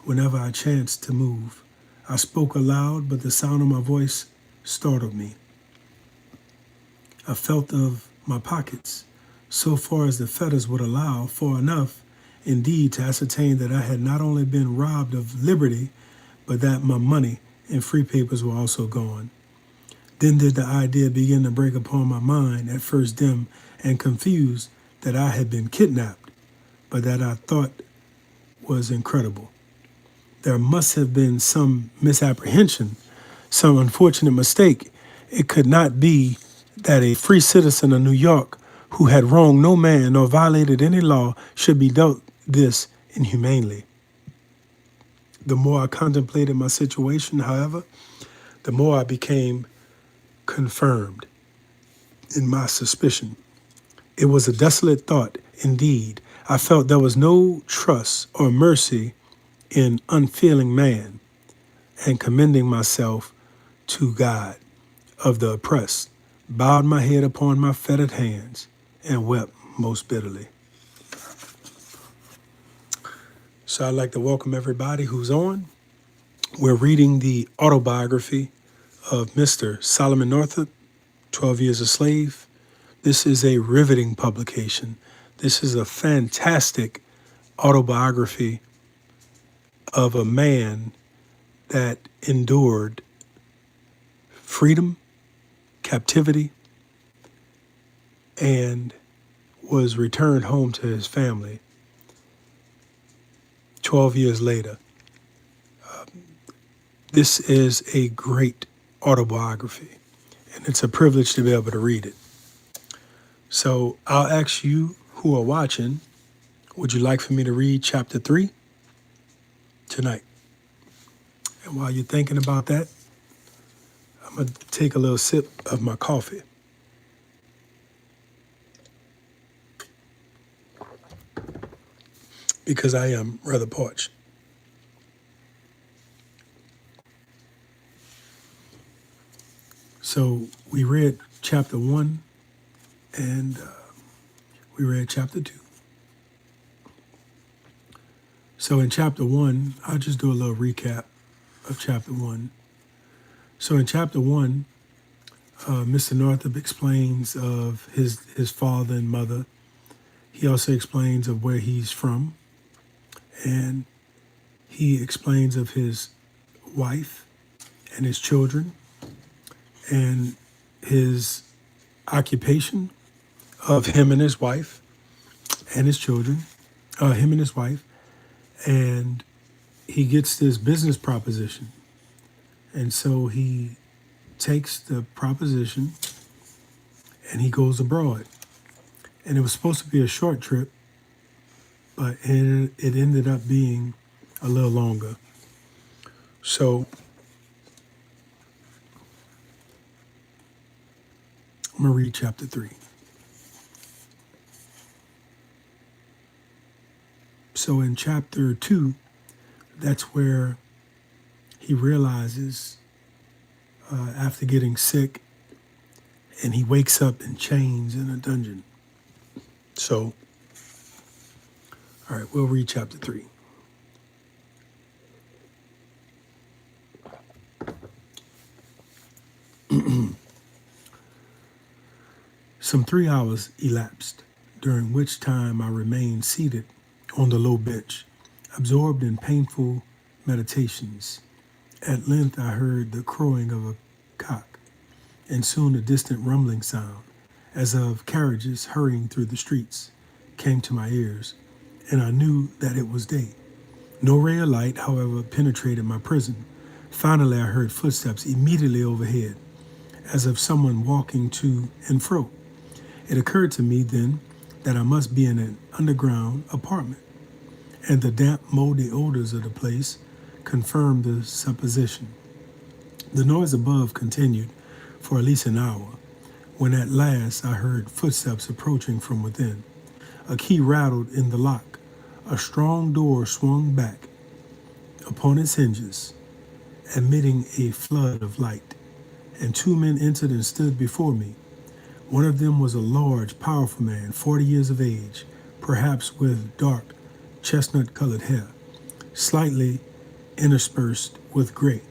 Whenever I chanced to move, I spoke aloud, but the sound of my voice startled me. I felt of my pockets, so far as the fetters would allow, far enough, indeed, to ascertain that I had not only been robbed of liberty, but that my money and free papers were also gone. Then did the idea begin to break upon my mind, at first dim and confused, that I had been kidnapped, but that I thought was incredible. There must have been some misapprehension, some unfortunate mistake. It could not be that a free citizen of New York who had wronged no man nor violated any law should be dealt this inhumanely. The more I contemplated my situation, however, the more I became confirmed in my suspicion. It was a desolate thought indeed. I felt there was no trust or mercy in unfeeling man, and commending myself to God of the oppressed, bowed my head upon my fettered hands, and wept most bitterly. So I'd like to welcome everybody who's on. We're reading the autobiography of Mr. Solomon Northup, 12 Years a Slave. This is a riveting publication. This is a fantastic autobiography of a man that endured freedom, captivity, and was returned home to his family 12 years later. This is a great autobiography, and it's a privilege to be able to read it. So I'll ask you who are watching, would you like for me to read chapter 3 tonight? And while you're thinking about that, I'm going to take a little sip of my coffee. Because I am rather parched. So we read chapter 1 and we read chapter 2. So in chapter 1, I'll just do a little recap of chapter 1. So in chapter 1, Mr. Northup explains of his father and mother. He also explains of where he's from. And he explains of his wife and his children and his occupation of him and his wife and his children, him and his wife. And he gets this business proposition. And so he takes the proposition and he goes abroad. And it was supposed to be a short trip, but it ended up being a little longer. So I'm going to read chapter 3. So in chapter 2, that's where he realizes after getting sick, and he wakes up in chains in a dungeon. So, all right, we'll read chapter 3. Some 3 hours elapsed, during which time I remained seated on the low bench, absorbed in painful meditations. At length I heard the crowing of a cock, and soon a distant rumbling sound, as of carriages hurrying through the streets, came to my ears, and I knew that it was day. No ray of light, however, penetrated my prison. Finally I heard footsteps immediately overhead, as of someone walking to and fro. It occurred to me then that I must be in an underground apartment, and the damp, moldy odors of the place confirmed the supposition. The noise above continued for at least an hour, when at last I heard footsteps approaching from within. A key rattled in the lock. A strong door swung back upon its hinges, admitting a flood of light, and 2 men entered and stood before me. One of them was a large, powerful man, 40 years of age, perhaps with dark, chestnut-colored hair, slightly interspersed with gray.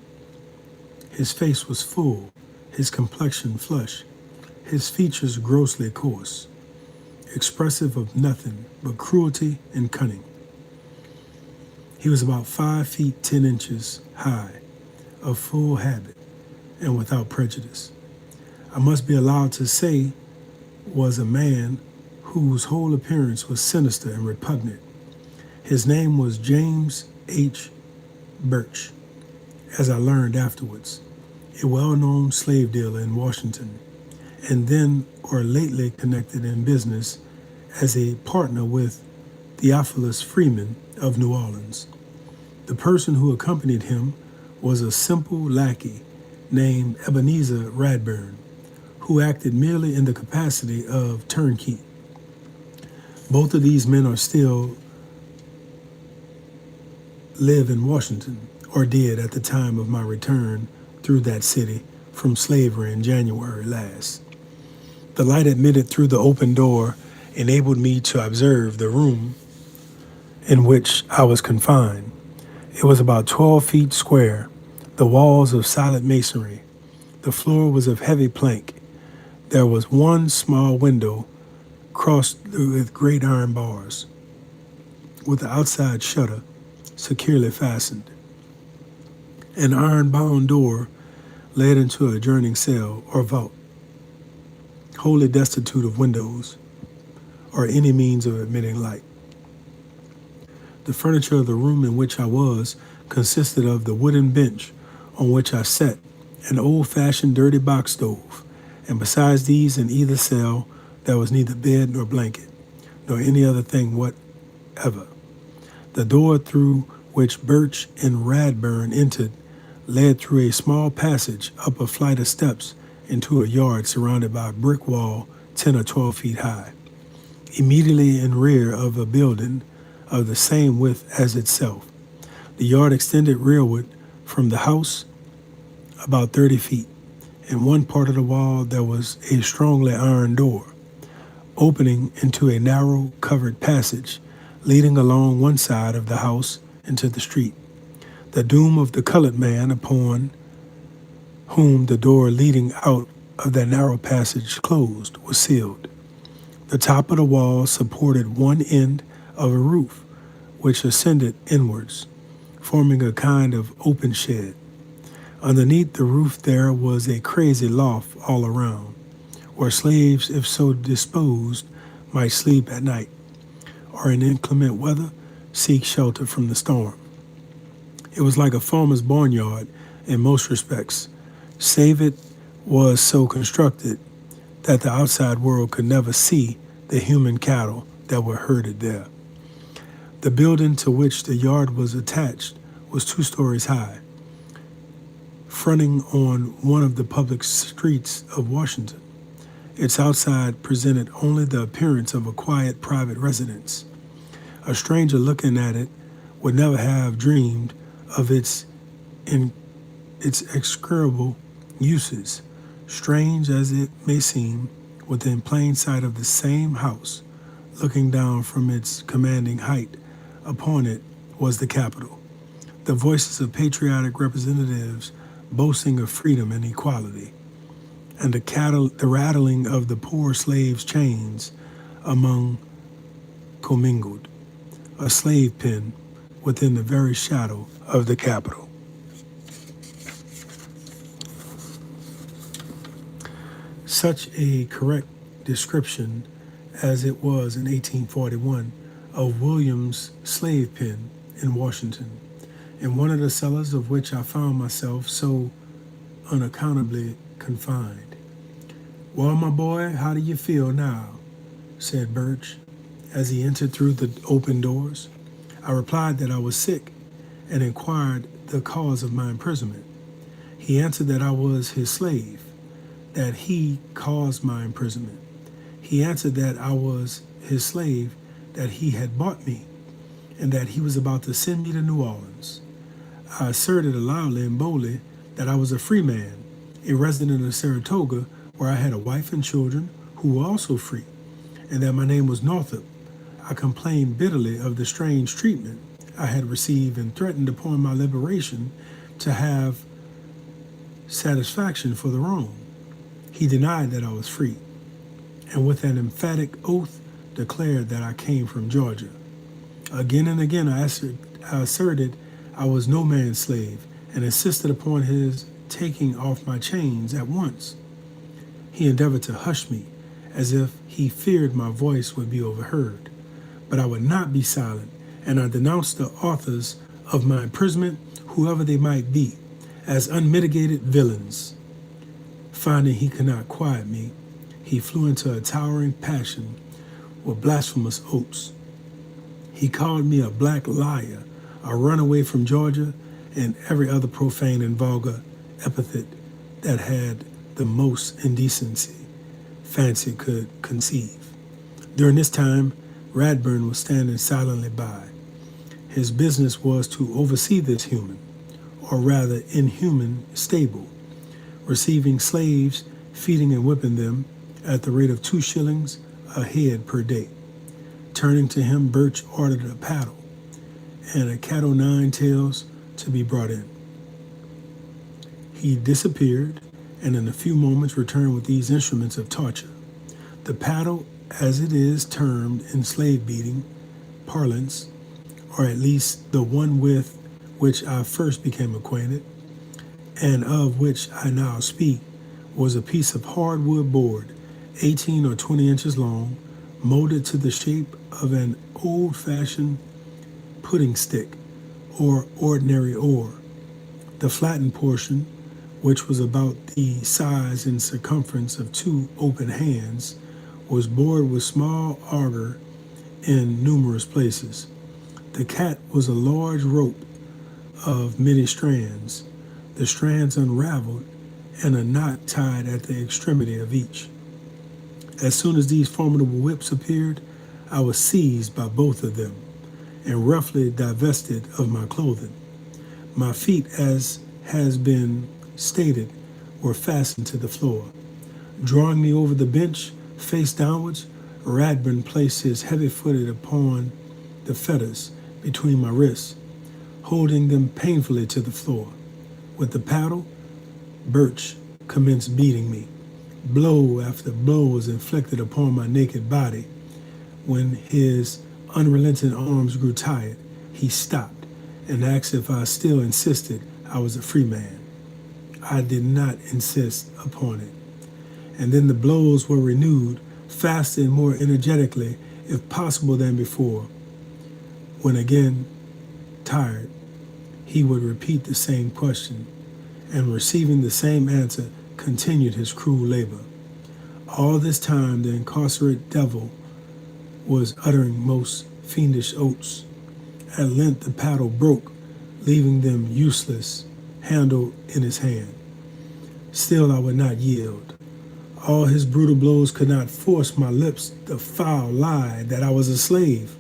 His face was full, his complexion flush, his features grossly coarse, expressive of nothing but cruelty and cunning. He was about 5 feet 10 inches high, of full habit, and without prejudice. I must be allowed to say was a man whose whole appearance was sinister and repugnant. His name was James H. Birch, as I learned afterwards, a well-known slave dealer in Washington, and then or lately connected in business as a partner with Theophilus Freeman of New Orleans. The person who accompanied him was a simple lackey named Ebenezer Radburn, who acted merely in the capacity of turnkey. Both of these men are still live in Washington, or did at the time of my return through that city from slavery in January last. The light admitted through the open door enabled me to observe the room in which I was confined. It was about 12 feet square, the walls of solid masonry. The floor was of heavy plank. There was one small window crossed with great iron bars, with the outside shutter securely fastened. An iron-bound door led into an adjoining cell or vault, wholly destitute of windows or any means of admitting light. The furniture of the room in which I was consisted of the wooden bench on which I sat, an old-fashioned dirty box stove, and besides these in either cell there was neither bed nor blanket, nor any other thing whatever. The door through which Birch and Radburn entered led through a small passage up a flight of steps into a yard surrounded by a brick wall 10 or 12 feet high, immediately in rear of a building of the same width as itself. The yard extended rearward from the house about 30 feet. In one part of the wall there was a strongly ironed door, opening into a narrow covered passage, leading along one side of the house into the street. The doom of the colored man upon whom the door leading out of that narrow passage closed was sealed. The top of the wall supported one end of a roof, which ascended inwards, forming a kind of open shed. Underneath the roof there was a crazy loft all around, where slaves, if so disposed, might sleep at night, or in inclement weather seek shelter from the storm. It was like a farmer's barnyard in most respects, save it was so constructed that the outside world could never see the human cattle that were herded there. The building to which the yard was attached was 2 stories high, fronting on one of the public streets of Washington. Its outside presented only the appearance of a quiet private residence. A stranger looking at it would never have dreamed of its execrable uses, strange as it may seem. Within plain sight of the same house, looking down from its commanding height upon it, was the Capitol. The voices of patriotic representatives boasting of freedom and equality, and the rattling of the poor slaves' chains among commingled, a slave pen within the very shadow of the Capitol. Such a correct description as it was in 1841 of William's slave pen in Washington, in one of the cellars of which I found myself so unaccountably confined. "Well, my boy, how do you feel now?" said Birch, as he entered through the open doors. I replied that I was sick, and inquired the cause of my imprisonment. He answered that I was his slave, that he caused my imprisonment. He answered that I was his slave, that he had bought me, and that he was about to send me to New Orleans. I asserted loudly and boldly that I was a free man, a resident of Saratoga, where I had a wife and children who were also free, and that my name was Northup. I complained bitterly of the strange treatment I had received and threatened upon my liberation to have satisfaction for the wrong. He denied that I was free, and with an emphatic oath declared that I came from Georgia. Again and again I asserted I was no man's slave, and insisted upon his taking off my chains at once. He endeavored to hush me, as if he feared my voice would be overheard, but I would not be silent, and I denounced the authors of my imprisonment, whoever they might be, as unmitigated villains. Finding he could not quiet me, he flew into a towering passion with blasphemous oaths. He called me a black liar, a runaway from Georgia, and every other profane and vulgar epithet that had the most indecency fancy could conceive. During this time, Radburn was standing silently by. His business was to oversee this human, or rather inhuman, stable, receiving slaves, feeding and whipping them at the rate of 2 shillings a head per day. Turning to him, Birch ordered a paddle and a cat o' nine tails to be brought in. He disappeared and in a few moments returned with these instruments of torture. The paddle, as it is termed in slave beating parlance, or at least the one with which I first became acquainted, and of which I now speak, was a piece of hardwood board, 18 or 20 inches long, molded to the shape of an old-fashioned pudding stick or ordinary oar. The flattened portion, which was about the size and circumference of 2 open hands, was bored with small auger in numerous places. The cat was a large rope of many strands, the strands unraveled and a knot tied at the extremity of each. As soon as these formidable whips appeared, I was seized by both of them and roughly divested of my clothing. My feet, as has been stated, were fastened to the floor. Drawing me over the bench, face downwards, Radburn placed his heavy foot upon the fetters between my wrists, holding them painfully to the floor. With the paddle, Birch commenced beating me. Blow after blow was inflicted upon my naked body. When his unrelenting arms grew tired, he stopped and asked if I still insisted I was a free man. I did not insist upon it. And then the blows were renewed, faster and more energetically, if possible, than before. When again tired, he would repeat the same question, and receiving the same answer, continued his cruel labor. All this time the incarcerate devil was uttering most fiendish oaths. At length the paddle broke, leaving them useless, handle in his hand. Still I would not yield. All his brutal blows could not force my lips the foul lie that I was a slave.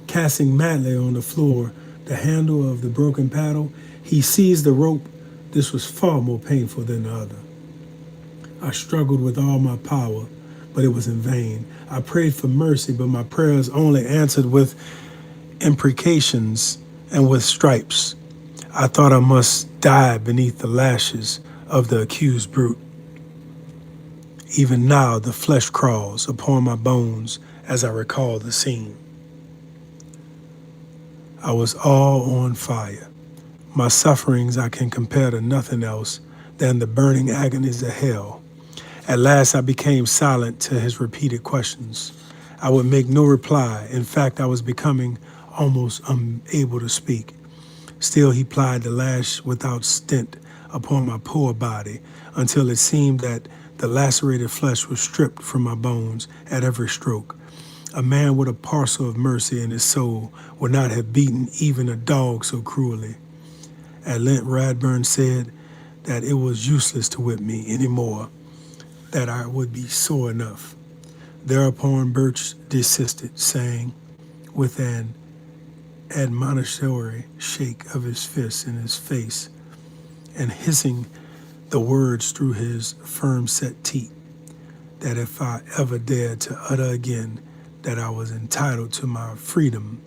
Casting madly on the floor the handle of the broken paddle, he seized the rope. This was far more painful than the other. I struggled with all my power, but it was in vain. I prayed for mercy, but my prayers only answered with imprecations and with stripes. I thought I must die beneath the lashes of the accused brute. Even now the flesh crawls upon my bones as I recall the scene. I was all on fire. My sufferings I can compare to nothing else than the burning agonies of hell. At last I became silent to his repeated questions. I would make no reply. In fact, I was becoming almost unable to speak. Still he plied the lash without stint upon my poor body until it seemed that the lacerated flesh was stripped from my bones at every stroke. A man with a parcel of mercy in his soul would not have beaten even a dog so cruelly. At length Radburn said that it was useless to whip me any more, that I would be sore enough. Thereupon Birch desisted, saying, with an admonitory shake of his fist in his face, and hissing the words through his firm-set teeth, that if I ever dared to utter again that I was entitled to my freedom,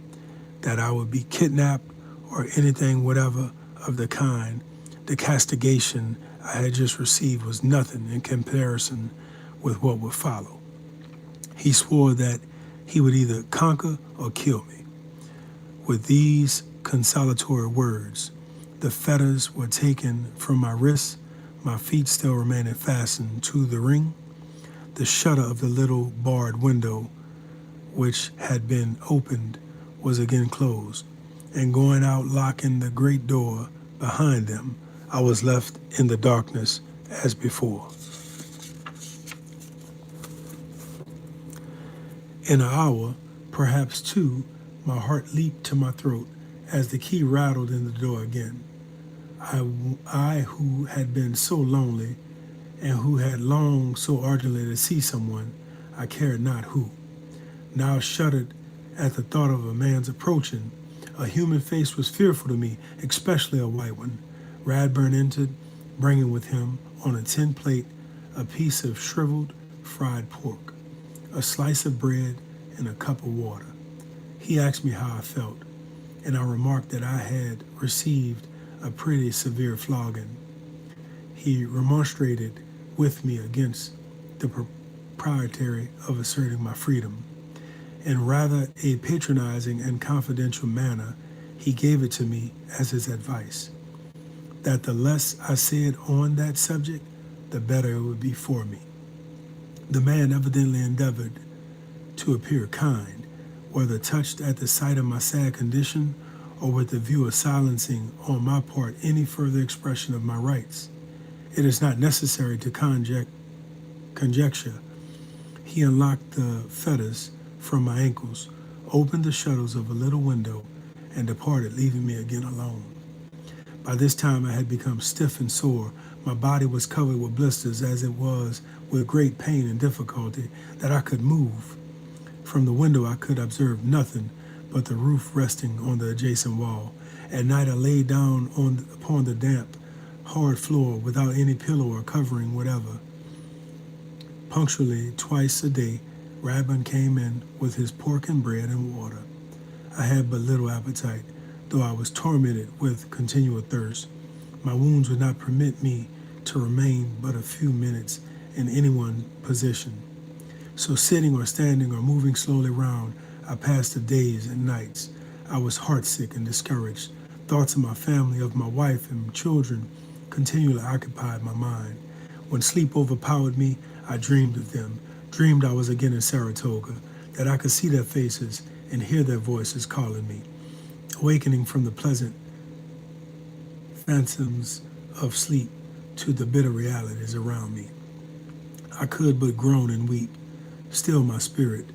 that I would be kidnapped or anything whatever of the kind, the castigation I had just received was nothing in comparison with what would follow. He swore that he would either conquer or kill me. With these consolatory words, the fetters were taken from my wrists, my feet still remaining fastened to the ring. The shutter of the little barred window, which had been opened, was again closed, and going out, locking the great door behind them, I was left in the darkness as before. In an hour, perhaps two, my heart leaped to my throat as the key rattled in the door again. I who had been so lonely and who had longed so ardently to see someone, I cared not who. Now shuddered at the thought of a man's approaching. A human face was fearful to me, especially a white one. Radburn entered, bringing with him on a tin plate a piece of shriveled fried pork, a slice of bread, and a cup of water. He asked me how I felt, and I remarked that I had received a pretty severe flogging. He remonstrated with me against the propriety of asserting my freedom. In rather a patronizing and confidential manner, he gave it to me as his advice, that the less I said on that subject, the better it would be for me. The man evidently endeavored to appear kind, whether touched at the sight of my sad condition or with the view of silencing on my part any further expression of my rights. It is not necessary to conjecture. He unlocked the fetters from my ankles, opened the shutters of a little window, and departed, leaving me again alone. By this time I had become stiff and sore. My body was covered with blisters, as it was with great pain and difficulty that I could move. From the window I could observe nothing but the roof resting on the adjacent wall. At night I lay down upon the damp, hard floor without any pillow or covering whatever. Punctually, twice a day, Radburn came in with his pork and bread and water. I had but little appetite, though I was tormented with continual thirst. My wounds would not permit me to remain but a few minutes in any one position. So sitting or standing or moving slowly round, I passed the days and nights. I was heartsick and discouraged. Thoughts of my family, of my wife and children, continually occupied my mind. When sleep overpowered me, I dreamed of them, dreamed I was again in Saratoga, that I could see their faces and hear their voices calling me, awakening from the pleasant phantoms of sleep to the bitter realities around me. I could but groan and weep. Still my spirit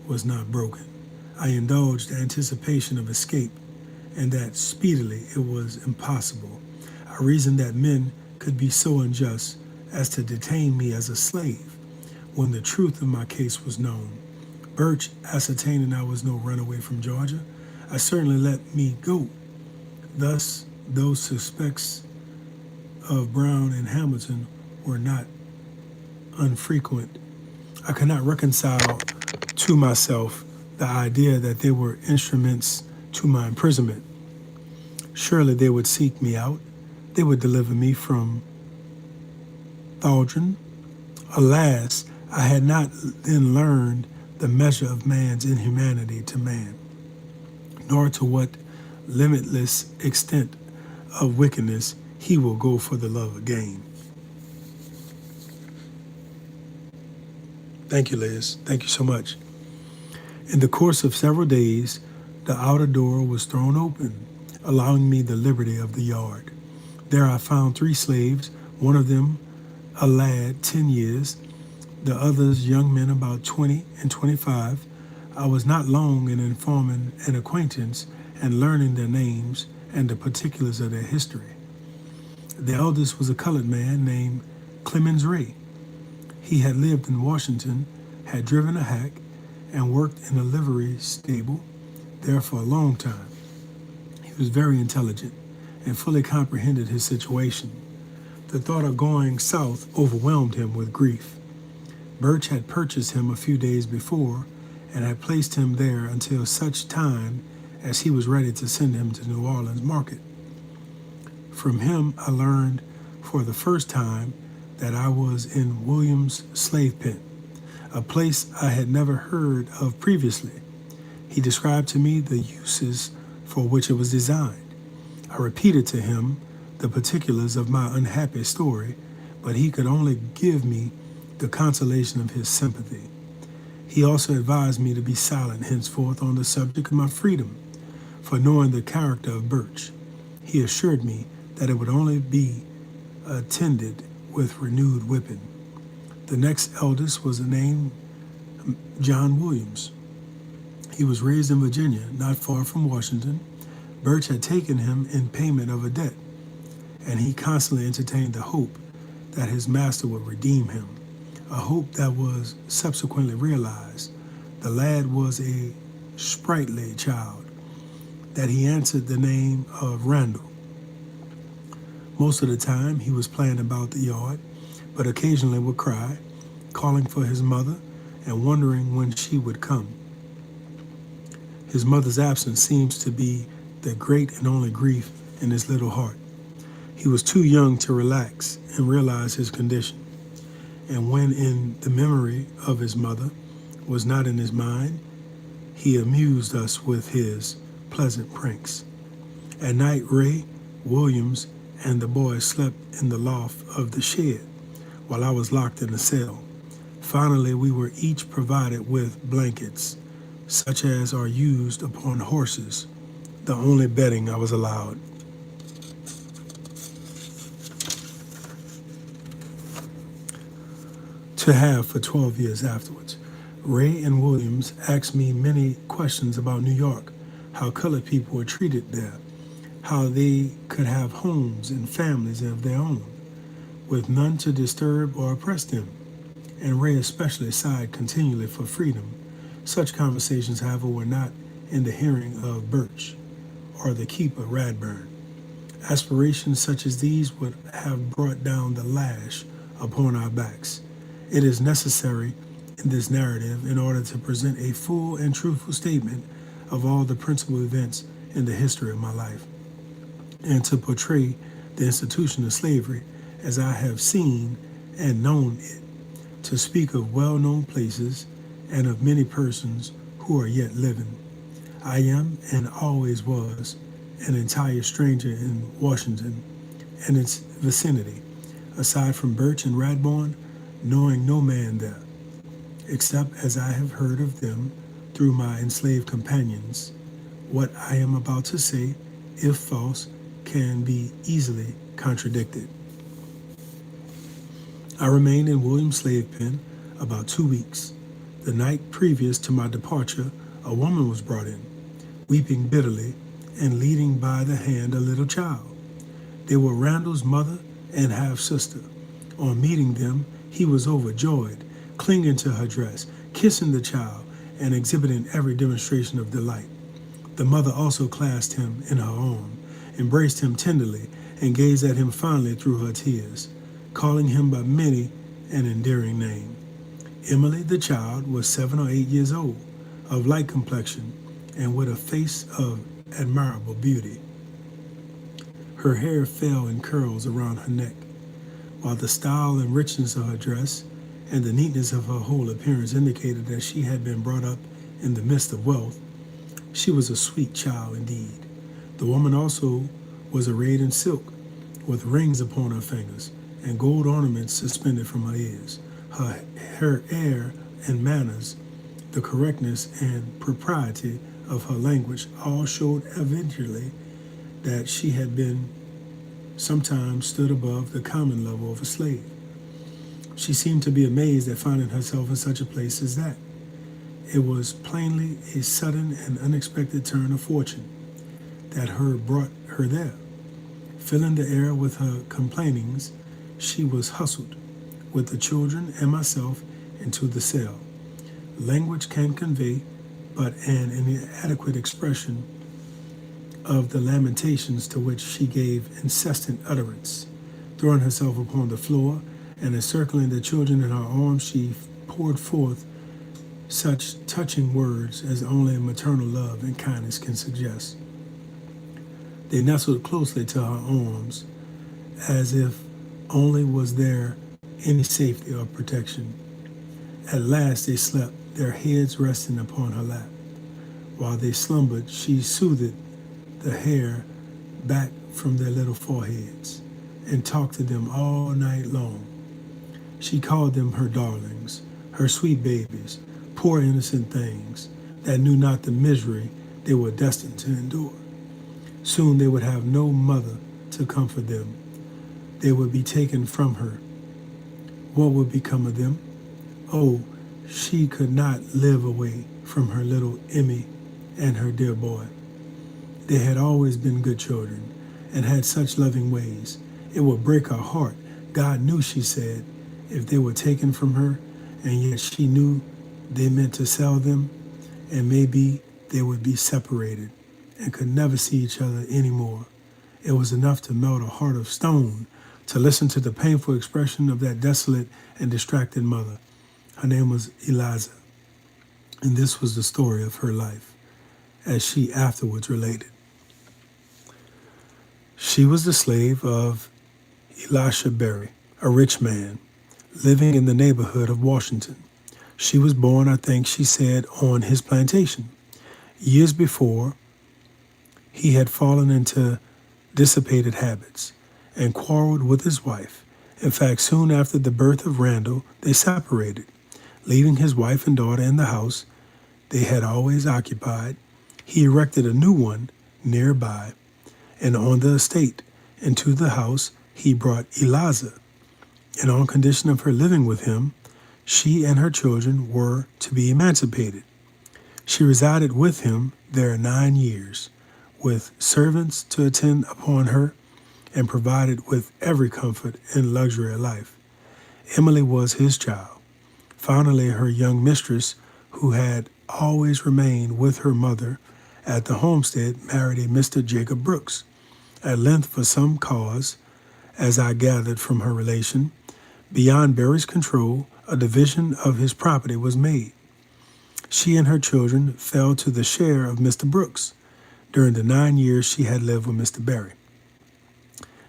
was not broken. I indulged the anticipation of escape, and that speedily it was impossible. I reasoned that men could be so unjust as to detain me as a slave when the truth of my case was known. Birch, ascertaining I was no runaway from Georgia, I certainly let me go. Thus, those suspects of Brown and Hamilton were not unfrequent. I could not reconcile to myself the idea that they were instruments to my imprisonment. Surely they would seek me out. They would deliver me from Thaldron. Alas, I had not then learned the measure of man's inhumanity to man, nor to what limitless extent of wickedness he will go for the love of gain. Thank you, Liz. Thank you so much. In the course of several days, the outer door was thrown open, allowing me the liberty of the yard. There I found 3 slaves, one of them a lad 10 years, the others young men about 20 and 25. I was not long in informing an acquaintance and learning their names and the particulars of their history. The eldest was a colored man named Clemens Ray. He had lived in Washington, had driven a hack, and worked in a livery stable there for a long time. He was very intelligent and fully comprehended his situation. The thought of going south overwhelmed him with grief. Birch had purchased him a few days before and had placed him there until such time as he was ready to send him to New Orleans market. From him I learned for the first time that I was in William's slave pen, a place I had never heard of previously. He described to me the uses for which it was designed. I repeated to him the particulars of my unhappy story, but he could only give me the consolation of his sympathy. He also advised me to be silent henceforth on the subject of my freedom, for knowing the character of Birch, he assured me that it would only be attended with renewed whipping. The next eldest was named John Williams. He was raised in Virginia, not far from Washington. Birch had taken him in payment of a debt, and he constantly entertained the hope that his master would redeem him, a hope that was subsequently realized. The lad was a sprightly child, that he answered the name of Randall. Most of the time he was playing about the yard, but occasionally would cry, calling for his mother and wondering when she would come. His mother's absence seems to be the great and only grief in his little heart. He was too young to relax and realize his condition, and when in the memory of his mother was not in his mind, he amused us with his pleasant pranks. At night, Ray, Williams, and the boys slept in the loft of the shed, while I was locked in the cell. Finally, we were each provided with blankets, such as are used upon horses, the only bedding I was allowed. To have for 12 years afterwards. Ray and Williams asked me many questions about New York, how colored people were treated there, how they could have homes and families of their own, with none to disturb or oppress them, and Ray especially sighed continually for freedom. Such conversations, however, were not in the hearing of Birch or the keeper Radburn. Aspirations such as these would have brought down the lash upon our backs. It is necessary in this narrative, in order to present a full and truthful statement of all the principal events in the history of my life, and to portray the institution of slavery as I have seen and known it, to speak of well-known places and of many persons who are yet living. I am and always was an entire stranger in Washington and its vicinity, aside from Birch and Radbourne, knowing no man there, except as I have heard of them through my enslaved companions. What I am about to say, if false, can be easily contradicted. I remained in William's slave pen about 2 weeks. The night previous to my departure, a woman was brought in, weeping bitterly and leading by the hand a little child. They were Randall's mother and half-sister. On meeting them, he was overjoyed, clinging to her dress, kissing the child, and exhibiting every demonstration of delight. The mother also clasped him in her arm, embraced him tenderly, and gazed at him fondly through her tears, calling him by many an endearing name. Emily, the child, was 7 or 8 years old, of light complexion, and with a face of admirable beauty. Her hair fell in curls around her neck, while the style and richness of her dress and the neatness of her whole appearance indicated that she had been brought up in the midst of wealth. She was a sweet child indeed. The woman also was arrayed in silk, with rings upon her fingers and gold ornaments suspended from her ears. Her air and manners, the correctness and propriety of her language, all showed evidently that she had been sometimes stood above the common level of a slave. She seemed to be amazed at finding herself in such a place as that. It was plainly a sudden and unexpected turn of fortune that brought her there. Filling the air with her complainings, she was hustled, with the children and myself, into the cell. Language can convey but an inadequate expression of the lamentations to which she gave incessant utterance. Throwing herself upon the floor and encircling the children in her arms, she poured forth such touching words as only maternal love and kindness can suggest. They nestled closely to her arms, as if only was there any safety or protection. At last they slept, their heads resting upon her lap. While they slumbered, she soothed the hair back from their little foreheads and talked to them all night long. She called them her darlings, her sweet babies, poor innocent things that knew not the misery they were destined to endure. Soon they would have no mother to comfort them. They would be taken from her. What would become of them? Oh, she could not live away from her little Emmy and her dear boy. They had always been good children and had such loving ways. It would break her heart God knew, she said, if they were taken from her, and yet she knew they meant to sell them, and maybe they would be separated and could never see each other anymore. It was enough to melt a heart of stone to listen to the painful expression of that desolate and distracted mother. Her name was Eliza, and this was the story of her life, as she afterwards related. She was the slave of Elisha Berry, a rich man, living in the neighborhood of Washington. She was born, I think she said, on his plantation. Years before, he had fallen into dissipated habits and quarreled with his wife. In fact, soon after the birth of Randall, they separated, leaving his wife and daughter in the house they had always occupied. He erected a new one nearby, and on the estate, into the house, he brought Eliza, and on condition of her living with him, she and her children were to be emancipated. She resided with him there 9 years, with servants to attend upon her, and provided with every comfort and luxury of life. Emily was his child. Finally, her young mistress, who had always remained with her mother at the homestead, married a Mr. Jacob Brooks. At length, for some cause, as I gathered from her relation, beyond Berry's control, a division of his property was made. She and her children fell to the share of Mr. Brooks during the 9 years she had lived with Mr. Berry.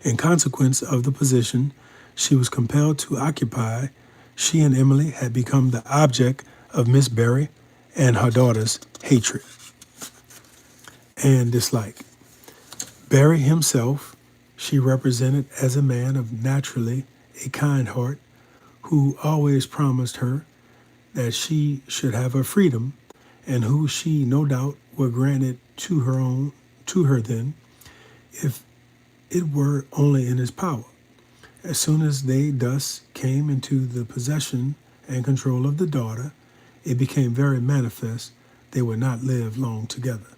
In consequence of the position she was compelled to occupy, she and Emily had become the object of Miss Berry and her daughter's hatred and dislike. Berry himself she represented as a man of naturally a kind heart, who always promised her that she should have her freedom, and who she no doubt were granted to her then, if it were only in his power. As soon as they thus came into the possession and control of the daughter, it became very manifest they would not live long together.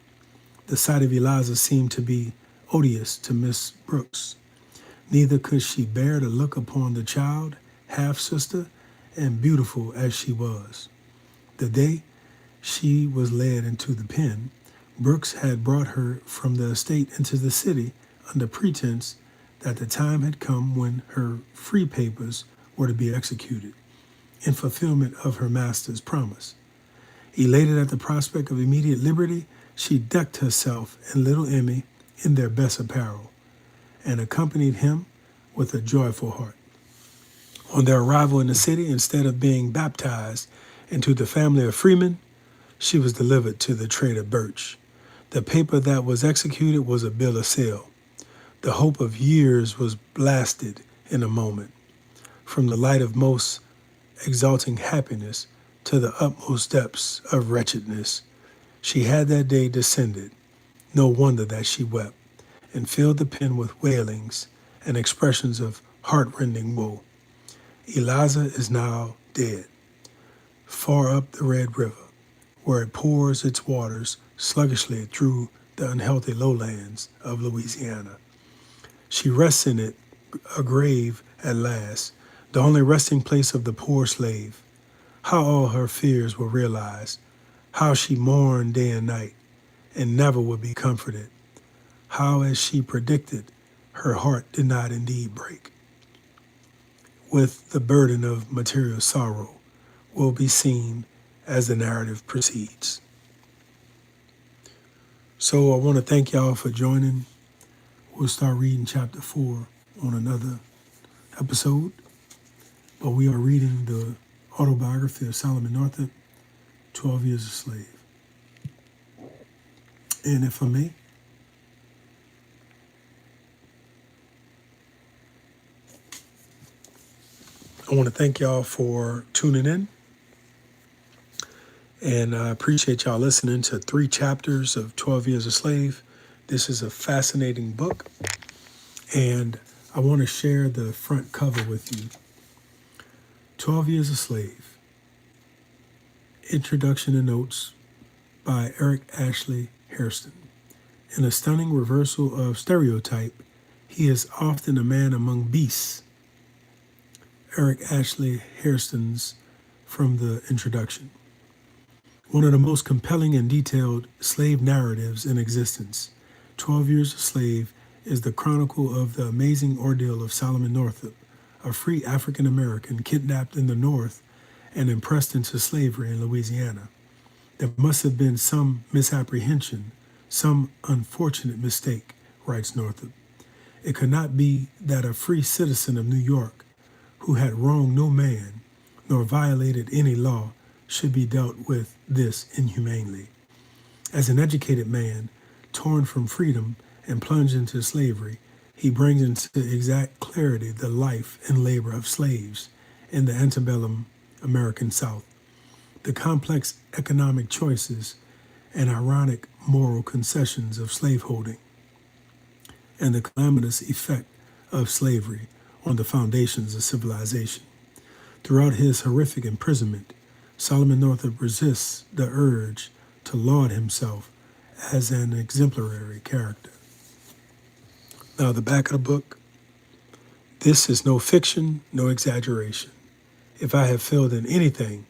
The sight of Eliza seemed to be odious to Miss Brooks. Neither could she bear to look upon the child, half-sister, and beautiful as she was. The day she was led into the pen, Brooks had brought her from the estate into the city under pretense that the time had come when her free papers were to be executed, in fulfillment of her master's promise. Elated at the prospect of immediate liberty, she decked herself and little Emmy in their best apparel, and accompanied him with a joyful heart. On their arrival in the city, instead of being baptized into the family of freemen, she was delivered to the trader Birch. The paper that was executed was a bill of sale. The hope of years was blasted in a moment. From the light of most exalting happiness to the utmost depths of wretchedness, she had that day descended. No wonder that she wept, and filled the pen with wailings and expressions of heart-rending woe. Eliza is now dead, far up the Red River, where it pours its waters sluggishly through the unhealthy lowlands of Louisiana. She rests in it, a grave at last, the only resting place of the poor slave. How all her fears were realized, how she mourned day and night, and never would be comforted. How, as she predicted, her heart did not indeed break. With the burden of material sorrow will be seen as the narrative proceeds. So I want to thank y'all for joining. We'll start reading chapter 4 on another episode, but we are reading the autobiography of Solomon Northups, 12 Years a Slave. And if I may, I want to thank y'all for tuning in. And I appreciate y'all listening to 3 chapters of 12 Years a Slave. This is a fascinating book. And I want to share the front cover with you. 12 Years a Slave. Introduction and Notes by Eric Ashley Hairston. In a stunning reversal of stereotype, he is often a man among beasts, Eric Ashley Hairston's from the introduction. One of the most compelling and detailed slave narratives in existence, 12 Years a Slave, is the chronicle of the amazing ordeal of Solomon Northup, a free African American kidnapped in the North and impressed into slavery in Louisiana. There must have been some misapprehension, some unfortunate mistake, writes Northup. It could not be that a free citizen of New York, who had wronged no man, nor violated any law, should be dealt with this inhumanely. As an educated man, torn from freedom and plunged into slavery, he brings into exact clarity the life and labor of slaves in the antebellum American South, the complex economic choices and ironic moral concessions of slaveholding, and the calamitous effect of slavery on the foundations of civilization. Throughout his horrific imprisonment, Solomon Northup resists the urge to laud himself as an exemplary character. Now, the back of the book. This is no fiction, no exaggeration. If I have failed in anything,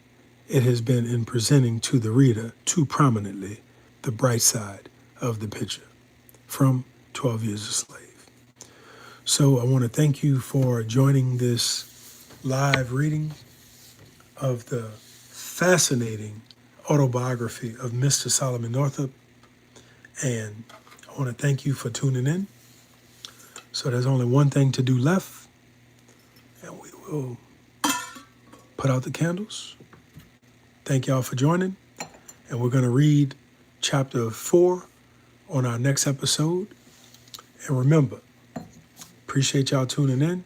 it has been in presenting to the reader too prominently the bright side of the picture. From 12 Years a Slave. So I want to thank you for joining this live reading of the fascinating autobiography of Mr. Solomon Northup. And I want to thank you for tuning in. So there's only one thing to do left, and we will put out the candles. Thank y'all for joining, and we're going to read chapter 4 on our next episode. And remember, appreciate y'all tuning in.